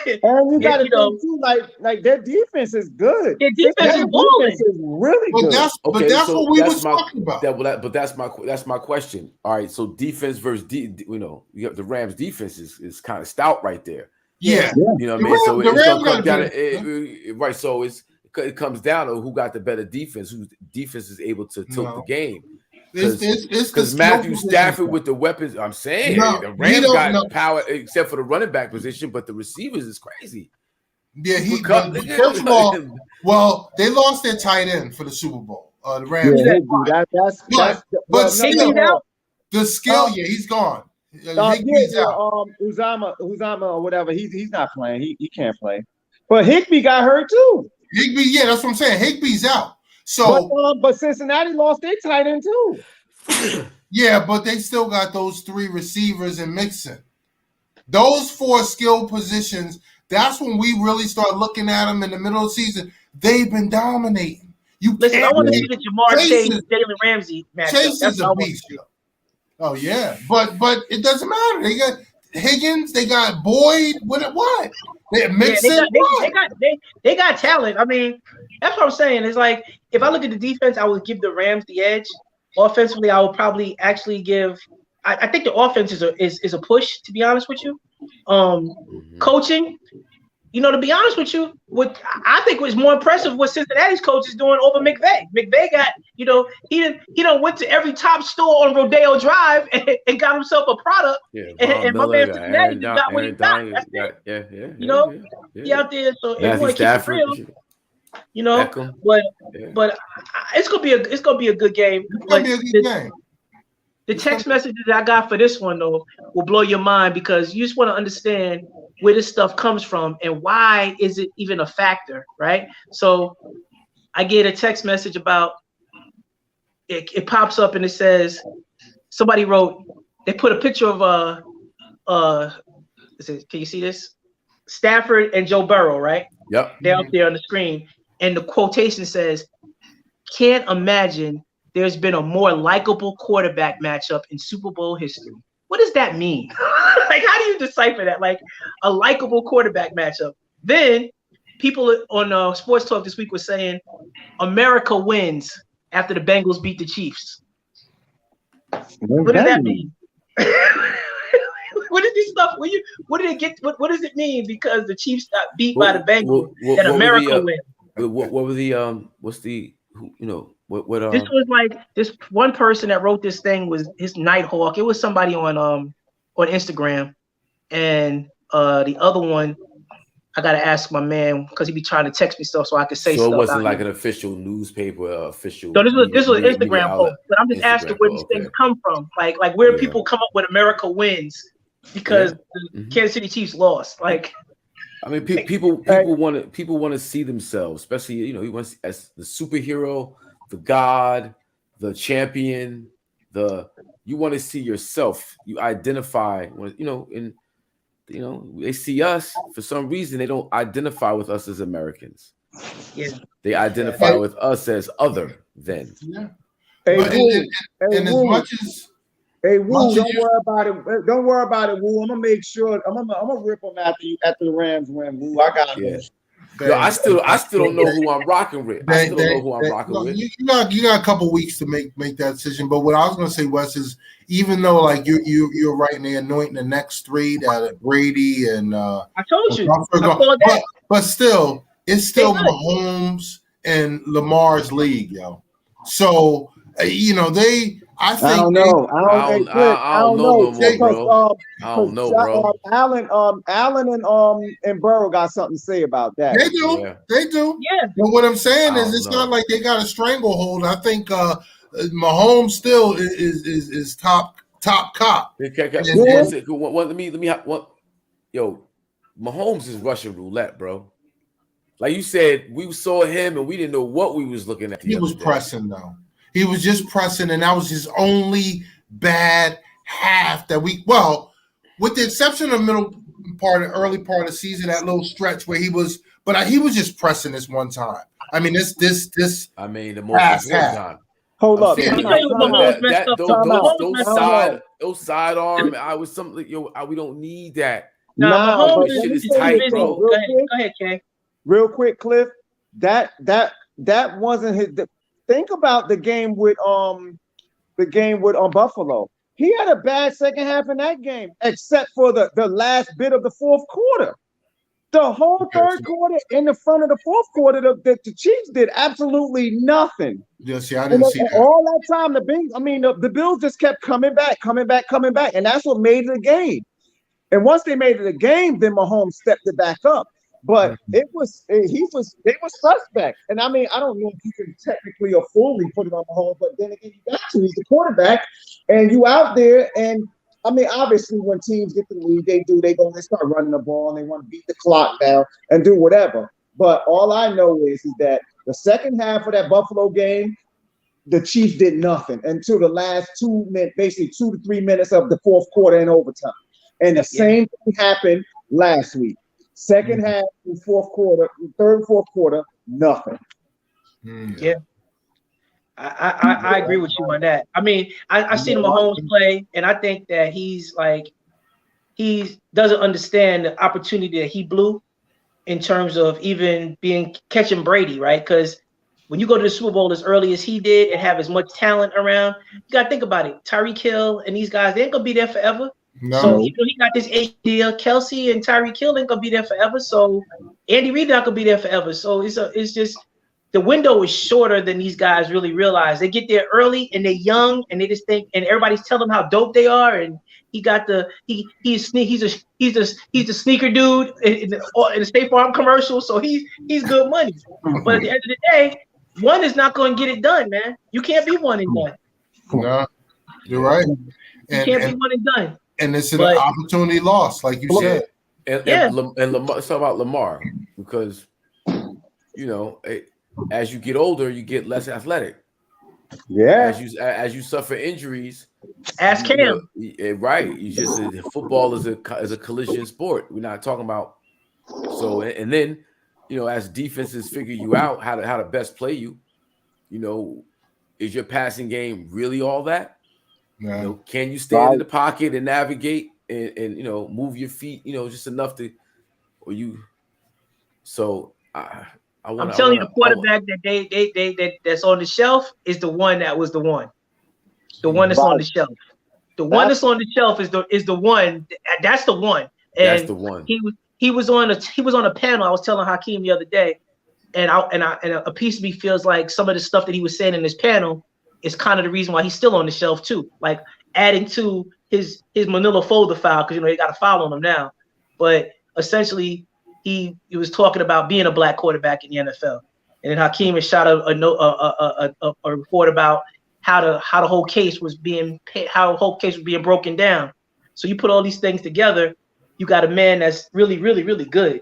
And you got to you know, think too, like their defense is good. their defense is balling. Defense is really good. But that's what we was talking about. But that's my question. All right, so defense versus you know, you have the Rams defense is kind of stout right there. Yeah. You know what I mean? So it's gonna come down right. So it comes down to who got the better defense, whose defense is able to tilt the game. Because Matthew Stafford with the weapons, I'm saying the Rams got power except for the running back position, but the receivers is crazy. Yeah, first of all, well, they lost their tight end for the Super Bowl. The Rams. But still, the skill, he's gone. Uzama or whatever, he's not playing. He can't play. But Higbee got hurt too. Higbee, that's what I'm saying. Higbee's out. So, but Cincinnati lost their tight end too. Yeah, but they still got those 3 receivers and Mixon. Those 4 skill positions, that's when we really start looking at them in the middle of the season. They've been dominating. Listen, I want to see the Jamar Chase, Jalen Ramsey matchup. Chase is a beast. Oh, yeah. But it doesn't matter. They got Higgins, they got Boyd. What? Mixon. They got talent. I mean, that's what I'm saying. It's like, if I look at the defense, I would give the Rams the edge. Offensively, I would probably actually give. I think the offense is a push. To be honest with you, coaching. You know, to be honest with you, what I think was more impressive what Cincinnati's coach is doing over McVay. McVay got, you know, he done went to every top store on Rodeo Drive and got himself a product. Yeah, and my man Cincinnati got what he got. You know, he out there, so everyone keeps it real. You know, but it's gonna be a good game. The text messages that I got for this one though will blow your mind, because you just want to understand where this stuff comes from and why is it even a factor, right? So I get a text message about it pops up and it says somebody wrote, they put a picture of can you see this? Stafford and Joe Burrow, right? Yep. They're out there on the screen. And the quotation says, "Can't imagine there's been a more likable quarterback matchup in Super Bowl history." What does that mean? Like, how do you decipher that? Like, a likable quarterback matchup. Then people on Sports Talk this week were saying America wins after the Bengals beat the Chiefs. What does that mean? What is this stuff? What did it get? What does it mean because the Chiefs got beat by the Bengals that America wins? What were the what's the what this was like, this one person that wrote this thing was his Nighthawk. It was somebody on Instagram, and the other one I gotta ask my man because he be trying to text me stuff so I could say stuff. So it wasn't like an official newspaper, official. So this was an Instagram post, but I'm just asking where these things come from. Like where people come up with America wins because the Kansas City Chiefs lost. Like, I mean, people want to see themselves, especially he wants as the superhero, the god, the champion. You want to see yourself. You identify when they see us for some reason. They don't identify with us as Americans. Yeah, they identify with us as other than. Yeah. And as much as. Hey, Woo, don't worry about it. Don't worry about it, Woo. I'm gonna make sure. I'm gonna rip them after the Rams win, Woo. I got them. Yo, I still don't know who I'm rocking with. I still don't know who I'm rocking with. You got a couple weeks to make that decision. But what I was gonna say, Wes, is even though like you're right in there anointing the next 3 that Brady and I told you, but still, it's still Mahomes and Lamar's league, yo. So I don't know, bro. Allen and Burrow got something to say about that. They do. Yeah. But what I'm saying is, it's not like they got a stranglehold. I think Mahomes still is top cop. Yo, Mahomes is Russian roulette, bro. Like you said, we saw him and we didn't know what we was looking at. He was pressing though. He was just pressing, and that was his only bad half that with the exception of early part of the season, that little stretch where he was just pressing this one time. I mean, this. I mean, the most important time. Hold up. Those sidearm. I was something. We don't need that. Nah, Nah, Mahomes but This let shit me is is say too tight, this busy. though, bro. Go ahead, Kay. real quick, Cliff. That wasn't his. Think about the game with Buffalo. He had a bad second half in that game, except for the last bit of the fourth quarter. The whole third quarter in the front of the fourth quarter, the Chiefs did absolutely nothing. Yeah, see, I And didn't see that. all that time, the Bills just kept coming back, and that's what made it a game. And once they made it a game, then Mahomes stepped it back up. But they were suspect. And I mean, I don't know if you can technically or fully put it on Mahomes, but then again, you got to. He's the quarterback, and you out there. And I mean, obviously, when teams get the lead, they start running the ball, and they want to beat the clock down and do whatever. But all I know is that the second half of that Buffalo game, the Chiefs did nothing until the last 2 minutes, basically 2 to 3 minutes of the fourth quarter and overtime. And the same thing happened last week. Second half, third and fourth quarter, nothing. Yeah. I agree with you on that. I mean, I seen Mahomes play, and I think that he doesn't understand the opportunity that he blew in terms of even catching Brady, right? Because when you go to the Super Bowl as early as he did and have as much talent around, you got to think about it. Tyreek Hill and these guys, they ain't going to be there forever. No. So he got this H deal. Kelsey and Tyreek Hill ain't going to be there forever. So Andy Reid not going to be there forever. So it's just the window is shorter than these guys really realize. They get there early and they're young and they just think, and everybody's telling them how dope they are. And he got he's a sneaker dude in the State Farm commercial. So he's good money. But at the end of the day, one is not going to get it done, man. You can't be one and done. No, you're right. You can't be one and done. And it's an opportunity lost, like you said. And Lamar, it's about Lamar because as you get older, you get less athletic. Yeah. As you suffer injuries. Ask Cam. Right. You just football is a collision sport. We're not talking about and then as defenses figure you out how to best play you, is your passing game really all that? No. Can you stand in the pocket and navigate and move your feet, just enough to I'm telling you, the quarterback that's on the shelf is the one that was the one. The one that's on the shelf. The one that's on the shelf is the one. That's the one. And that's the one. He was on a panel. I was telling Hakim the other day, and a piece of me feels like some of the stuff that he was saying in this panel is kind of the reason why he's still on the shelf too. Like adding to his Manila folder file because he got a file on him now. But essentially, he was talking about being a black quarterback in the NFL, and then Hakim had shot a report about how the whole case was being broken down. So you put all these things together, you got a man that's really, really, really good,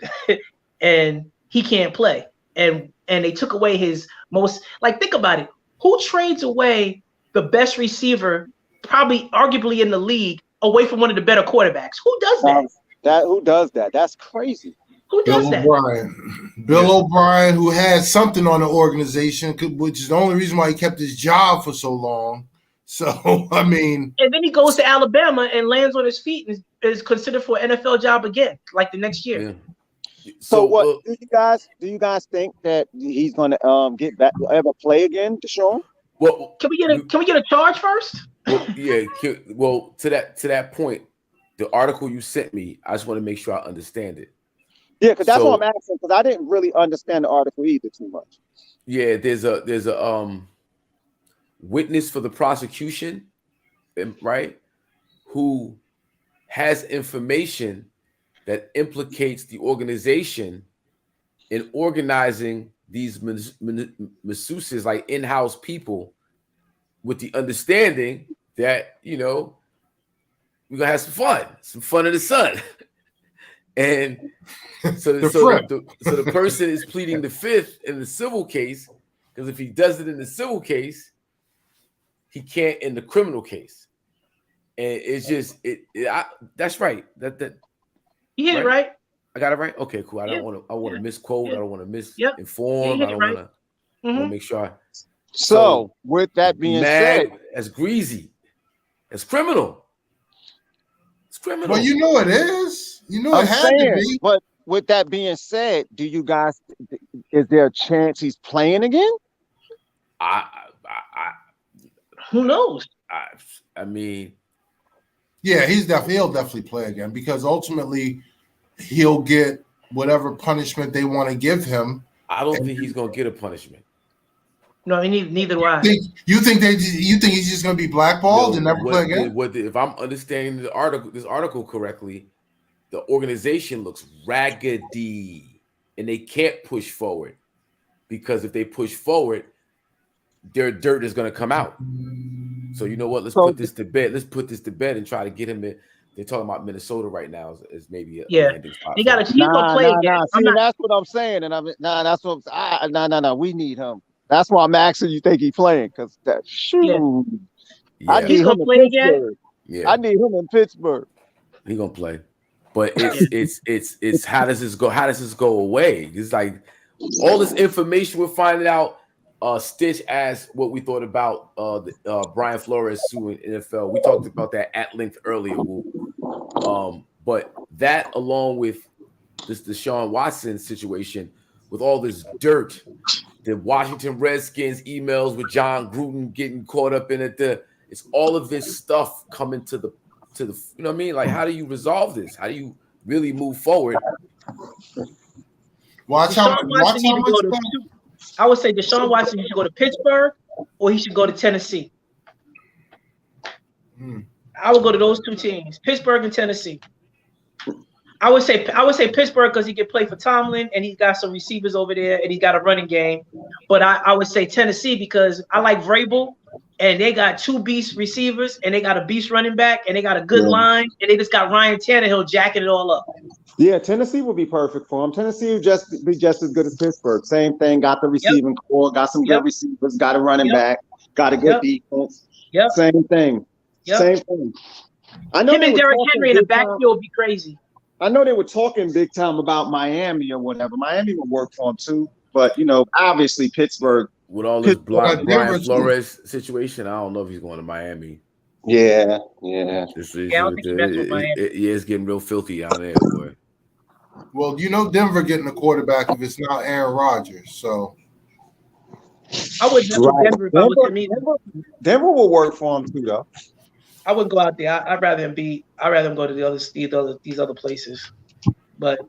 and he can't play. And they took away his most, think about it. Who trades away the best receiver, probably arguably in the league, away from one of the better quarterbacks? Who does that? Who does that? That's crazy. Who does that? Bill O'Brien, who had something on the organization, which is the only reason why he kept his job for so long. So, I mean. And then he goes to Alabama and lands on his feet and is considered for an NFL job again, like the next year. Yeah. So what do you guys think that he's going to get back, ever play again, Deshaun? Well, can we get a charge first? Well, yeah. Well, to that point, the article you sent me, I just want to make sure I understand it. Yeah, because that's what I'm asking, because I didn't really understand the article either too much. Yeah, there's a witness for the prosecution, right, who has information that implicates the organization in organizing these masseuses, like in-house people, with the understanding that we're gonna have some fun in the sun. And so the person is pleading the fifth in the civil case, because if he does it in the civil case, he can't in the criminal case. And it's just that's right. That you hit it right. I got it right. Okay, cool. I want to misquote. I don't want to misinform. I don't want to make sure. So with that being said, that's greasy. It's criminal. It's criminal. Well, it is. You know, I'm it had to saying, be. but with that being said, do you guys? Is there a chance he's playing again? Who knows? I mean, Yeah, he'll definitely play again because ultimately he'll get whatever punishment they want to give him. I don't think he's gonna get a punishment. No, neither do I. You think he's just going to be blackballed and never play again? If I'm understanding this article correctly, the organization looks raggedy and they can't push forward because if they push forward, their dirt is going to come out. So you know what? Let's put this to bed. Let's put this to bed and try to get him in. They're talking about Minnesota right now as maybe a landing spot. He got to play again. See, that's what I'm saying, and that's what I'm we need him. That's why I'm asking you think he's playing because that I need him in Pittsburgh. Yeah, I need him in Pittsburgh. He gonna play, but it's how does this go? How does this go away? It's like all this information we're finding out. Stitch as what we thought about Brian Flores suing NFL. We talked about that at length earlier. But that along with this Deshaun Watson situation, with all this dirt, the Washington Redskins emails with John Gruden getting caught up in it. It's all of this stuff coming to the you know what I mean? Like, how do you resolve this? How do you really move forward? Watch how much. I would say Deshaun Watson should go to Pittsburgh or he should go to Tennessee. I would go to those two teams, Pittsburgh and Tennessee. I would say Pittsburgh because he can play for Tomlin and he's got some receivers over there and he's got a running game. But I would say Tennessee because I like Vrabel and they got two beast receivers and they got a beast running back and they got a good line and they just got Ryan Tannehill jacking it all up. Yeah, Tennessee would be perfect for him. Tennessee would be just as good as Pittsburgh. Same thing. Got the receiving core. Got some good receivers. Got a running back. Got a good defense. Same thing. Same thing. I know him and Derrick Henry in the backfield would be crazy. I know they were talking big time about Miami or whatever. Miami would work for him too. But, you know, obviously Pittsburgh. With all this Brian Flores situation, I don't know if he's going to Miami. Yeah. It's getting real filthy out there, boy. Well, you know Denver getting a quarterback if it's not Aaron Rodgers. So I would Denver. Denver will work for him too, though. I wouldn't go out there. I'd rather him go to these other places. But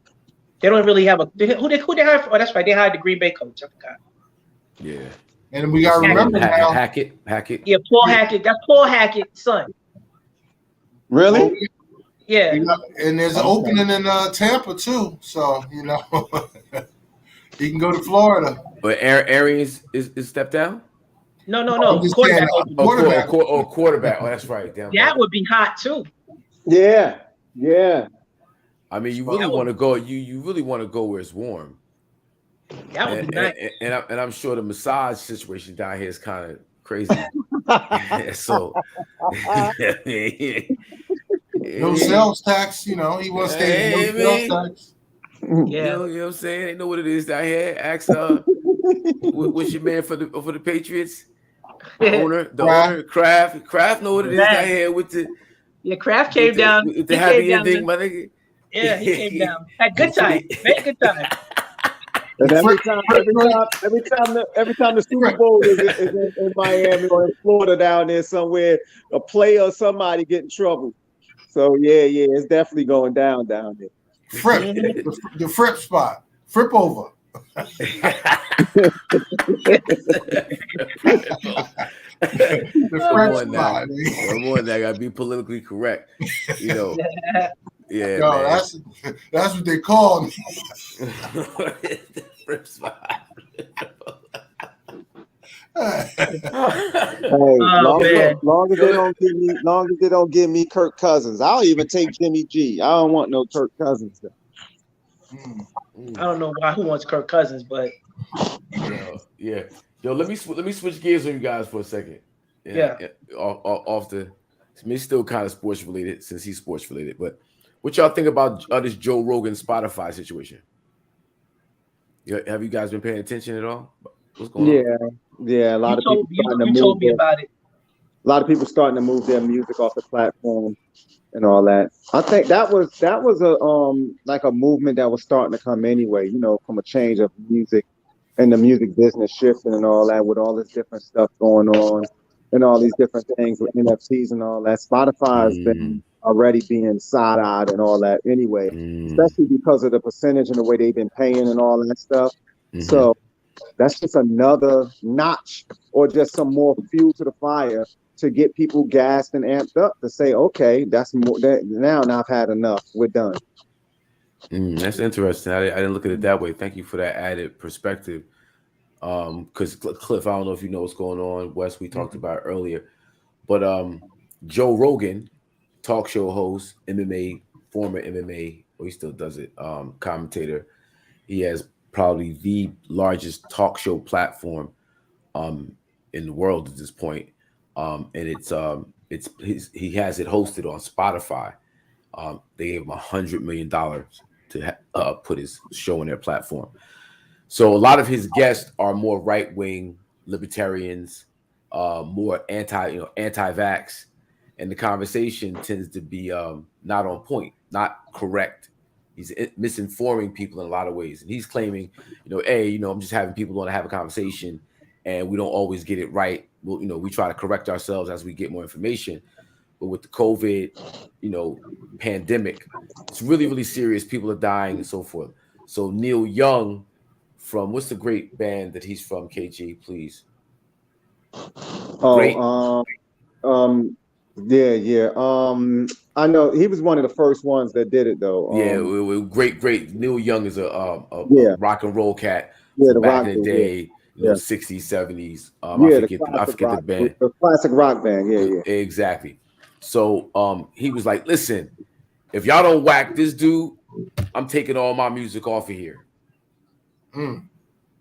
they don't really have who they hired for. Oh, that's right. They hired the Green Bay coach. I forgot. Yeah. And we gotta remember now. Hackett. Yeah, Paul Hackett. That's Paul Hackett's son. Really? Yeah. And there's an opening in Tampa too. So, you know, he can go to Florida. But Arians is stepped down? No. Quarterback. Quarterback. Oh, that's right. Damn, that would be hot too. Yeah. I mean, you really want to go. You really want to go where it's warm. That would be nice. And I'm sure the massage situation down here is kind of crazy. So, no sales tax. You know, he wants to stay no sales tax. Yeah, you know what I'm saying? They know what it is down here. Ask what's your man for the Patriots? The owner, Kraft know what it is down here with the Kraft came down. With the happy ending, my nigga. Yeah, he came down. Had good time. Very good time. And every time the Super Bowl is in Miami or in Florida down there somewhere, a player or somebody get in trouble. So yeah, it's definitely going down there. Fripp, the Fripp spot. Fripp over. One more that gotta be politically correct. You know. Yeah, no, that's what they call me. Long as they don't give me Kirk Cousins, I'll even take Jimmy G. I don't want no Kirk Cousins though. I don't know who wants Kirk Cousins, but yeah. Yo, let me switch gears on you guys for a second. Off the. I mean, it's still kind of sports related since he's sports related, but. What y'all think about this Joe Rogan Spotify situation? Have you guys been paying attention at all? What's going on? Yeah. A lot of people. You told me about it. a lot of people starting to move their music off the platform and all that. I think that was a like a movement that was starting to come anyway, from a change of music and the music business shifting and all that, with all this different stuff going on and all these different things with NFTs and all that. Spotify has been already being side-eyed and all that anyway, especially because of the percentage and the way they've been paying and all that stuff. So that's just another notch or just some more fuel to the fire to get people gassed and amped up to say, okay, that's more. Now I've had enough. We're done. That's interesting. I didn't look at it that way. Thank you for that added perspective. Because Cliff, I don't know if you know what's going on. Wes, we talked about earlier, but Joe Rogan, talk show host, MMA, former MMA, or he still does it, commentator. He has probably the largest talk show platform in the world at this point. And he has it hosted on Spotify. They gave him $100 million to put his show on their platform. So a lot of his guests are more right-wing libertarians, more anti-vax, and the conversation tends to be not on point, not correct. He's misinforming people in a lot of ways, and he's claiming, I'm just having people want to have a conversation, and we don't always get it right. Well, we try to correct ourselves as we get more information. But with the COVID, pandemic, it's really, really serious. People are dying and so forth. So Neil Young, from what's the great band that he's from? KG, please. Yeah. I know he was one of the first ones that did it though. Great. Neil Young is a rock and roll cat from back in the day, 60s, 70s. I forget the band. The classic rock band. Yeah. Exactly. So he was like, listen, if y'all don't whack this dude, I'm taking all my music off of here.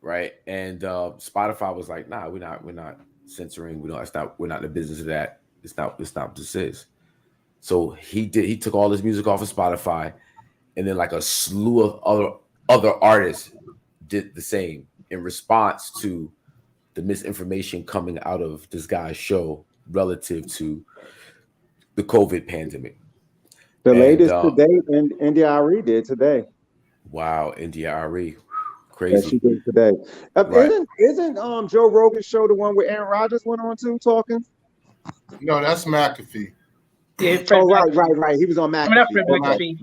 Right. And Spotify was like, nah, we're not censoring. We're not in the business of that. It's not what this is. So he took all his music off of Spotify, and then like a slew of other artists did the same in response to the misinformation coming out of this guy's show relative to the COVID pandemic. The latest today, NDRE did today. Wow, NDRE. Crazy. Yeah, she did today. Isn't Joe Rogan's show the one where Aaron Rodgers went on to talking? No, that's McAfee. Yeah, right. He was on McAfee.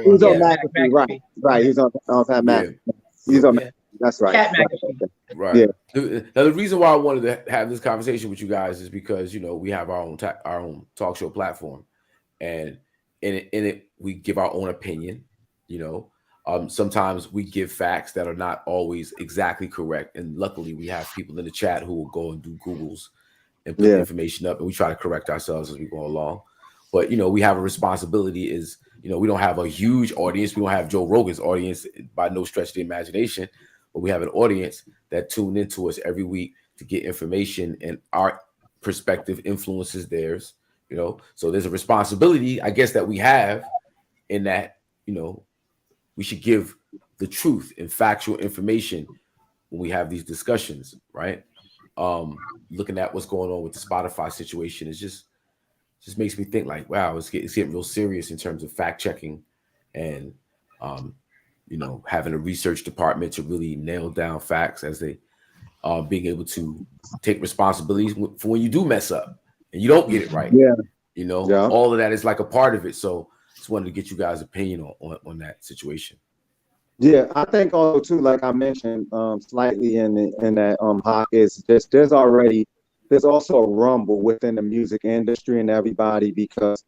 He was on McAfee. Right. He was on Pat McAfee. He's on. That's right. Pat McAfee. Right. Yeah. Now the reason why I wanted to have this conversation with you guys is because we have our own talk show platform, and in it we give our own opinion. Sometimes we give facts that are not always exactly correct, and luckily we have people in the chat who will go and do Googles and put information up, and we try to correct ourselves as we go along. But we have a responsibility. We don't have a huge audience. We don't have Joe Rogan's audience by no stretch of the imagination, but we have an audience that tune into us every week to get information, and our perspective influences theirs. So there's a responsibility, I guess, that we have in that. We should give the truth and factual information when we have these discussions, right? Looking at what's going on with the Spotify situation is just makes me think like, wow, it's getting real serious in terms of fact checking and, having a research department to really nail down facts as they being able to take responsibilities for when you do mess up and you don't get it right. All of that is like a part of it. So just wanted to get you guys' opinion on that situation. Yeah, I think also too, like I mentioned slightly in that Hawk, is there's also a rumble within the music industry and everybody, because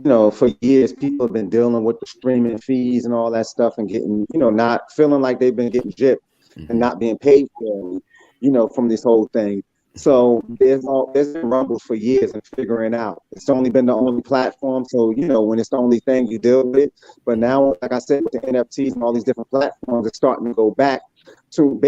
for years people have been dealing with the streaming fees and all that stuff and getting not feeling like they've been getting gypped and not being paid for from this whole thing. So there's been rumbles for years and figuring out. It's only been the only platform. So, when it's the only thing, you deal with it. But now, like I said, with the NFTs and all these different platforms, it's starting to go back to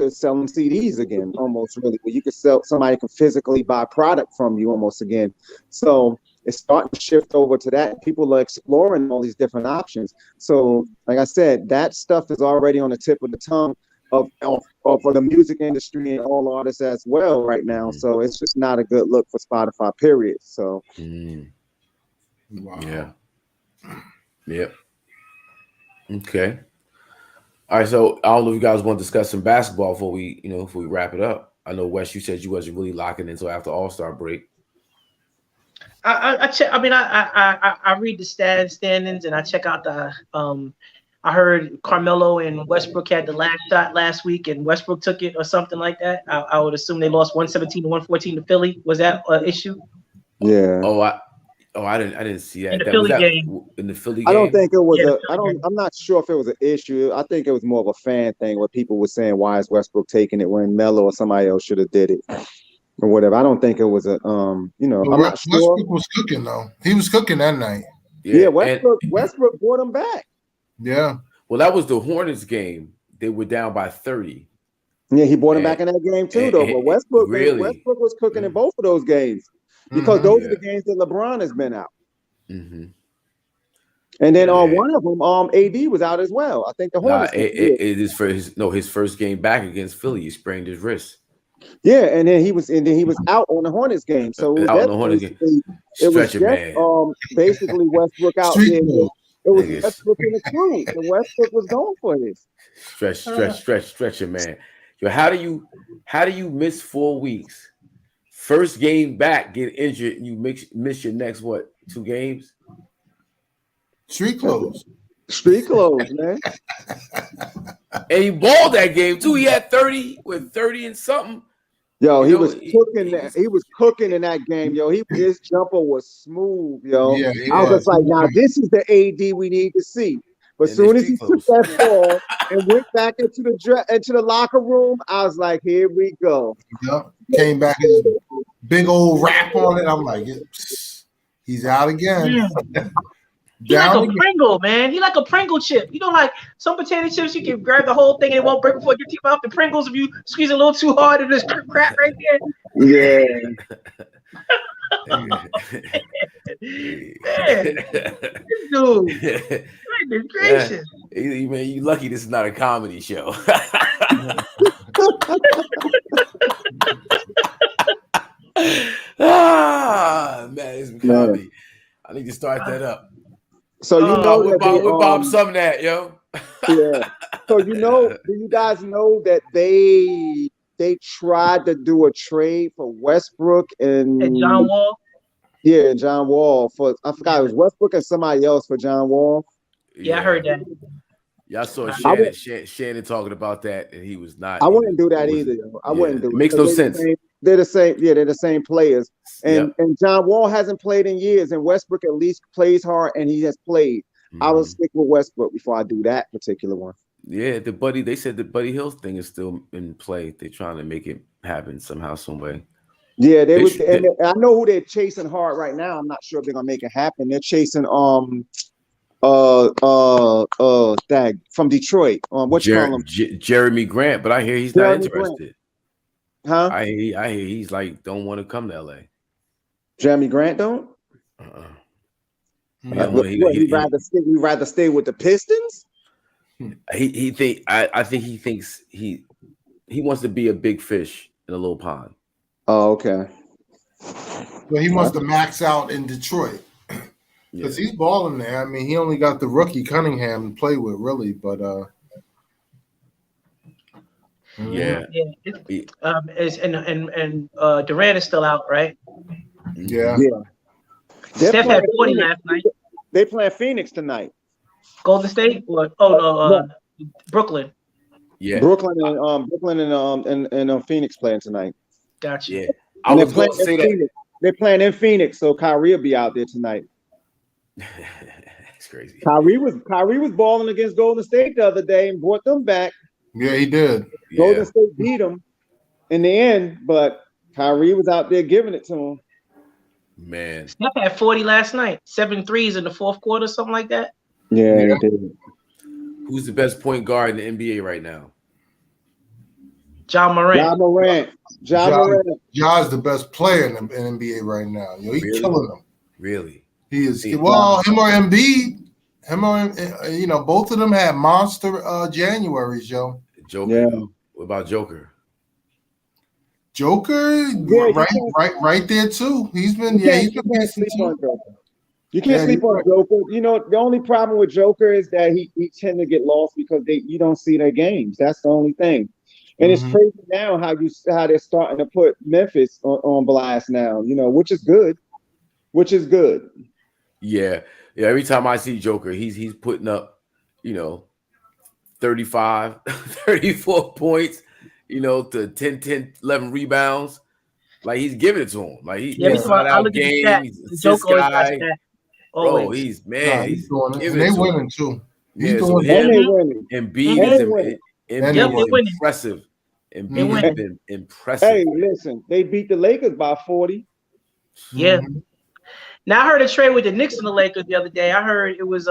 selling CDs again, almost really, where you could somebody can physically buy product from you almost again. So it's starting to shift over to that. People are exploring all these different options. So, like I said, that stuff is already on the tip of the tongue. for the music industry and all artists as well right now. So it's just not a good look for Spotify, period. So Wow. Yeah. Yep. Okay. All right. So I don't know if you guys want to discuss some basketball before we wrap it up. I know Wes, you said you wasn't really locking in until after All-Star break. I check. I mean, I read the standings and I check out the. I heard Carmelo and Westbrook had the last shot last week, and Westbrook took it or something like that. I would assume they lost 117 to 114 to Philly. Was that an issue? Yeah. I didn't see that. In the that Philly was that game. in the Philly game. I don't think it was Yeah, I'm not sure if it was an issue. I think it was more of a fan thing where people were saying, why is Westbrook taking it when Melo or somebody else should have did it or whatever. I don't think it was a I'm not sure. Westbrook was cooking though. He was cooking that night. Yeah, Westbrook brought him back. Yeah. Well, that was the Hornets game. They were down by 30. Yeah, he brought him back in that game too, though. But Westbrook was cooking in both of those games because those are the games that LeBron has been out. Mm-hmm. And then one of them, AD was out as well. I think the Hornets. It is for his first game back against Philly. He sprained his wrist. Yeah, and then he was out on the Hornets game. So out on the Hornets game. It was just basically Westbrook out there. It was Westbrook in the crew. And Westbrook was going for this. Stretch it, man. Yo, how do you miss 4 weeks? First game back, get injured, and you miss your next 2 games? Street clothes, man. And he balled that game too. He had 30 and something. Yo, he was cooking. He was cooking in that game, yo. His jumper was smooth, yo. Yeah, I was just like, now this is the AD we need to see. But as soon as he took that ball and went back into the locker room, I was like, here we go. Yep. Came back his big old rap on it. I'm like, he's out again. He like a Pringle, man. He like a Pringle chip. You know, like some potato chips, you can grab the whole thing and it won't break before you teeth out. The Pringles, if you squeeze a little too hard, and this crap right there. Yeah. Man, dude. Goodness gracious. Man, you lucky this is not a comedy show. Man, it's comedy. I need to start that up. So you know that Bob some that, yo. Yeah. So do you guys know that they tried to do a trade for Westbrook and John Wall? Yeah, and John Wall for I forgot it was Westbrook and somebody else for John Wall. Yeah, I heard that. Yeah, I saw Shannon talking about that, and he was not. I wouldn't do that either. I wouldn't do it. It makes no sense. They're the same. Yeah, they're the same players. And John Wall hasn't played in years, and Westbrook at least plays hard, and he has played. I will stick with Westbrook before I do that particular one. Yeah, they said the Buddy Hield thing is still in play. They're trying to make it happen somehow, some way. Yeah, I know who they're chasing hard right now. I'm not sure if they're gonna make it happen. They're chasing from Detroit. What you call him? Jeremy Grant, but I hear he's not interested. Grant. Huh? I hear he's like don't want to come to LA. Jeremy Grant don't? He'd rather stay with the Pistons? I think he thinks he wants to be a big fish in a little pond. Oh, okay. Well, he wants to max out in Detroit. Because he's balling there. I mean, he only got the rookie Cunningham to play with, really. But Durant is still out, right? Yeah. Steph had 40 last night. They playing Phoenix tonight. Golden State or Brooklyn. Yeah, Brooklyn and Phoenix playing tonight. Gotcha. Yeah, I was going to say that they're playing in Phoenix, so Kyrie will be out there tonight. It's crazy. Kyrie was balling against Golden State the other day and brought them back. Yeah, he did. Golden State beat them in the end, but Kyrie was out there giving it to him. Man, Steph had 40 last night. 7 threes in the fourth quarter, something like that. Yeah, he did. Who's the best point guard in the NBA right now? John Morant. Ja's the best player in the NBA right now. Yo, he's killing them. Really? He is. Well, him or Embiid, both of them had monster Januaries, yo. Joker. Yeah. What about Joker? Joker, Yeah, right there too. He's been you he's been can't decent sleep on too. Joker. You can't Yeah, sleep you're on right. Joker. You know, the only problem with Joker is that he tend to get lost because you don't see their games. That's the only thing. And it's Mhm. crazy now how they're starting to put Memphis on blast now, you know, which is good. Which is good. Yeah. Every time I see Joker, he's putting up, 35, 34 points, to 10, 11 rebounds. Like he's giving it to him. Like Yeah, every he's time flat I out look at the game. stats, He's an the Joker assist always got guy. stats. Bro, Always. He's he's doing it, giving and they it to him. winning too. He's Yeah, so doing him And they winning. and Mhm. Embiid And they winning. And they Yep, is they're winning. impressive. They're Embiid has winning. been impressive. Hey, listen, they beat the Lakers by 40. Yeah. Mhm. Now I heard a trade with the Knicks and the Lakers the other day. I heard it was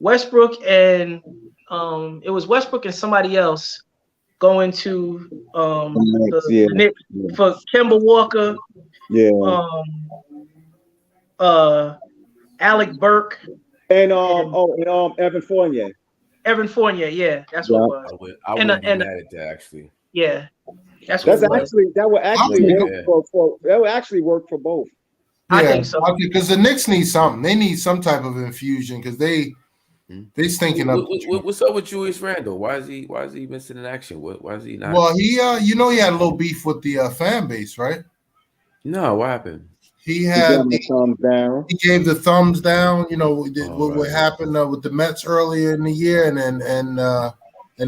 Westbrook and somebody else going to Yeah. the Knicks for Kemba Walker, Yeah. Alec Burke, And Evan Fournier. Evan Fournier. Yeah, that's what it was. I And wouldn't be and mad at that actually. yeah, that's what That it was. would actually Yeah. work for both. I Yeah, think so. because the Knicks need something. They need some type of infusion because they stinking up. What's up with Julius Randle? Why is he missing in action? Why is he not? Well, he he had a little beef with the fan base, right? No, what happened? He He had gave the thumbs down. he gave the thumbs down. You know what right. happened with the Mets earlier in the year, and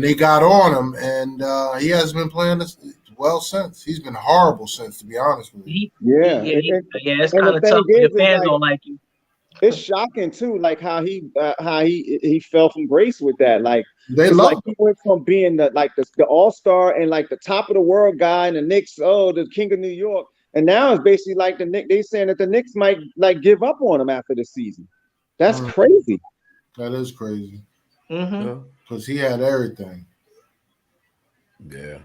they got on him, and he hasn't been playing this well since. He's been horrible since, to be honest with you. Yeah. It's And kind the of tough. thing The is fans like, don't like you. it's shocking too, like how he fell from grace with that. Like They it's love like he went from being the all-star and like the top of the world guy and the Knicks, the king of New York, and now it's basically like the Knicks. They saying that the Knicks might like give up on him after the season. That's crazy. That is crazy Mm-hmm. because he had everything. Yeah.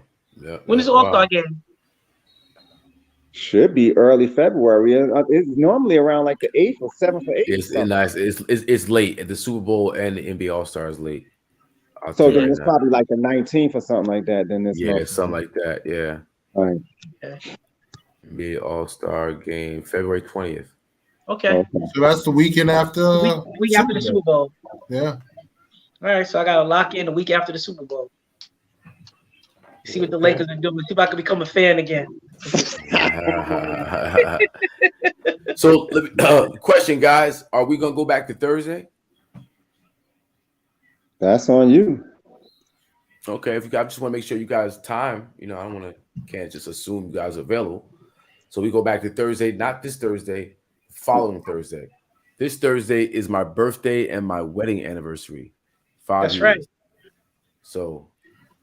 When is the All-Star game? Should be early February. It's normally around like the 8th or 7th or 8th. It's nice. It's late at the Super Bowl and the NBA All Stars late. So then it's probably like the 19th or something like that. Then it's something like that. Yeah. All right. NBA All Star game February 20th. Okay. So that's the weekend after. Week after the Super Bowl. Yeah. All right, so I gotta lock in the week after the Super Bowl. See what the Lakers are doing. See if I can become a fan again. So, question, guys: are we gonna go back to Thursday? That's on you. Okay, I just want to make sure you guys time. I don't can't just assume you guys are available. So we go back to Thursday, not this Thursday, following Thursday. This Thursday is my birthday and my wedding anniversary. 5 years. That's right. So,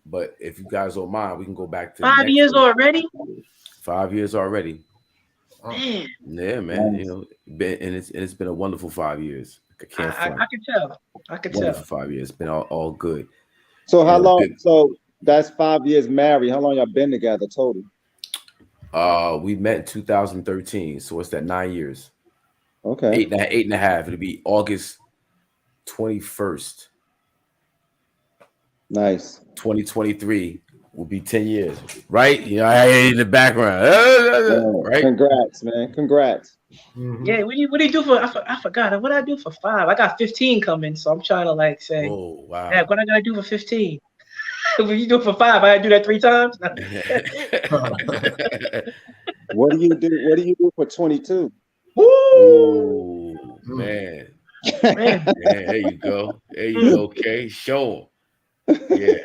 but if you guys don't mind, we can go back to 5 years already. 5 years already. Man. Yeah, man. It's been a wonderful 5 years. I can't front. I can tell. I can Wonderful tell. 5 years. It's been all good. So how long? Good. So that's 5 years married. How long y'all been together total? We met in 2013. So what's that? 9 years. Okay. 8.5. It'll be August 21st. Nice. 2023 will be 10 years, right? I in the background. Right? Congrats, man. Congrats. Mm-hmm. Yeah, what do you do for? I forgot. What did I do for 5? I got 15 coming, so I'm trying to say, oh wow, yeah, what I gotta do for 15? What you do for 5? I gotta do that 3 times. What do you do? What do you do for 22? Ooh, man. Yeah, there you go. Okay, show them. Yeah.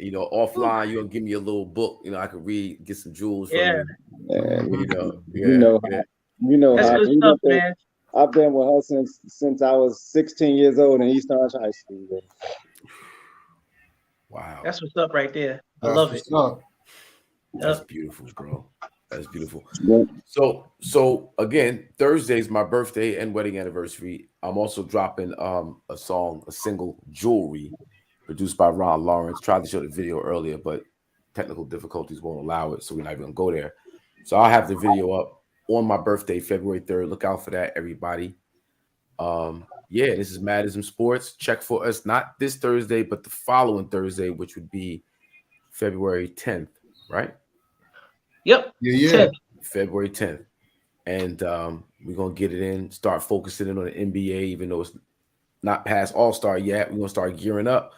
Offline, you're gonna give me a little book. I could read, get some jewels from you. That's good stuff, man. I've been with her since I was 16 years old in East Orange High School. Man. Wow. That's what's up right there. I love it. That's beautiful, bro. That's beautiful. Yeah. So again, Thursday's my birthday and wedding anniversary. I'm also dropping a single, Jewelry, produced by Ron Lawrence. Tried to show the video earlier, but technical difficulties won't allow it, so we're not even gonna go there. So I'll have the video up on my birthday, February 3rd. Look out for that, everybody. yeah, this is IZM Sports. Check for us not this Thursday, but the following Thursday, which would be February 10th, right? Yep. Yeah. February 10th. And we're going to get it in, start focusing in on the NBA, even though it's not past All-Star yet. We're going to start gearing up.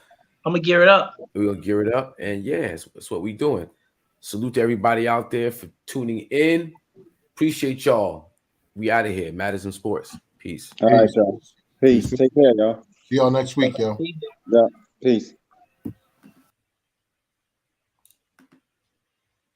I'm going to gear it up. We're going to gear it up. And yeah, that's what we're doing. Salute to everybody out there for tuning in. Appreciate y'all. We out of here. IZM Sports. Peace. All right, y'all. Peace. Take care, y'all. See y'all next week, yo. Yeah. Peace.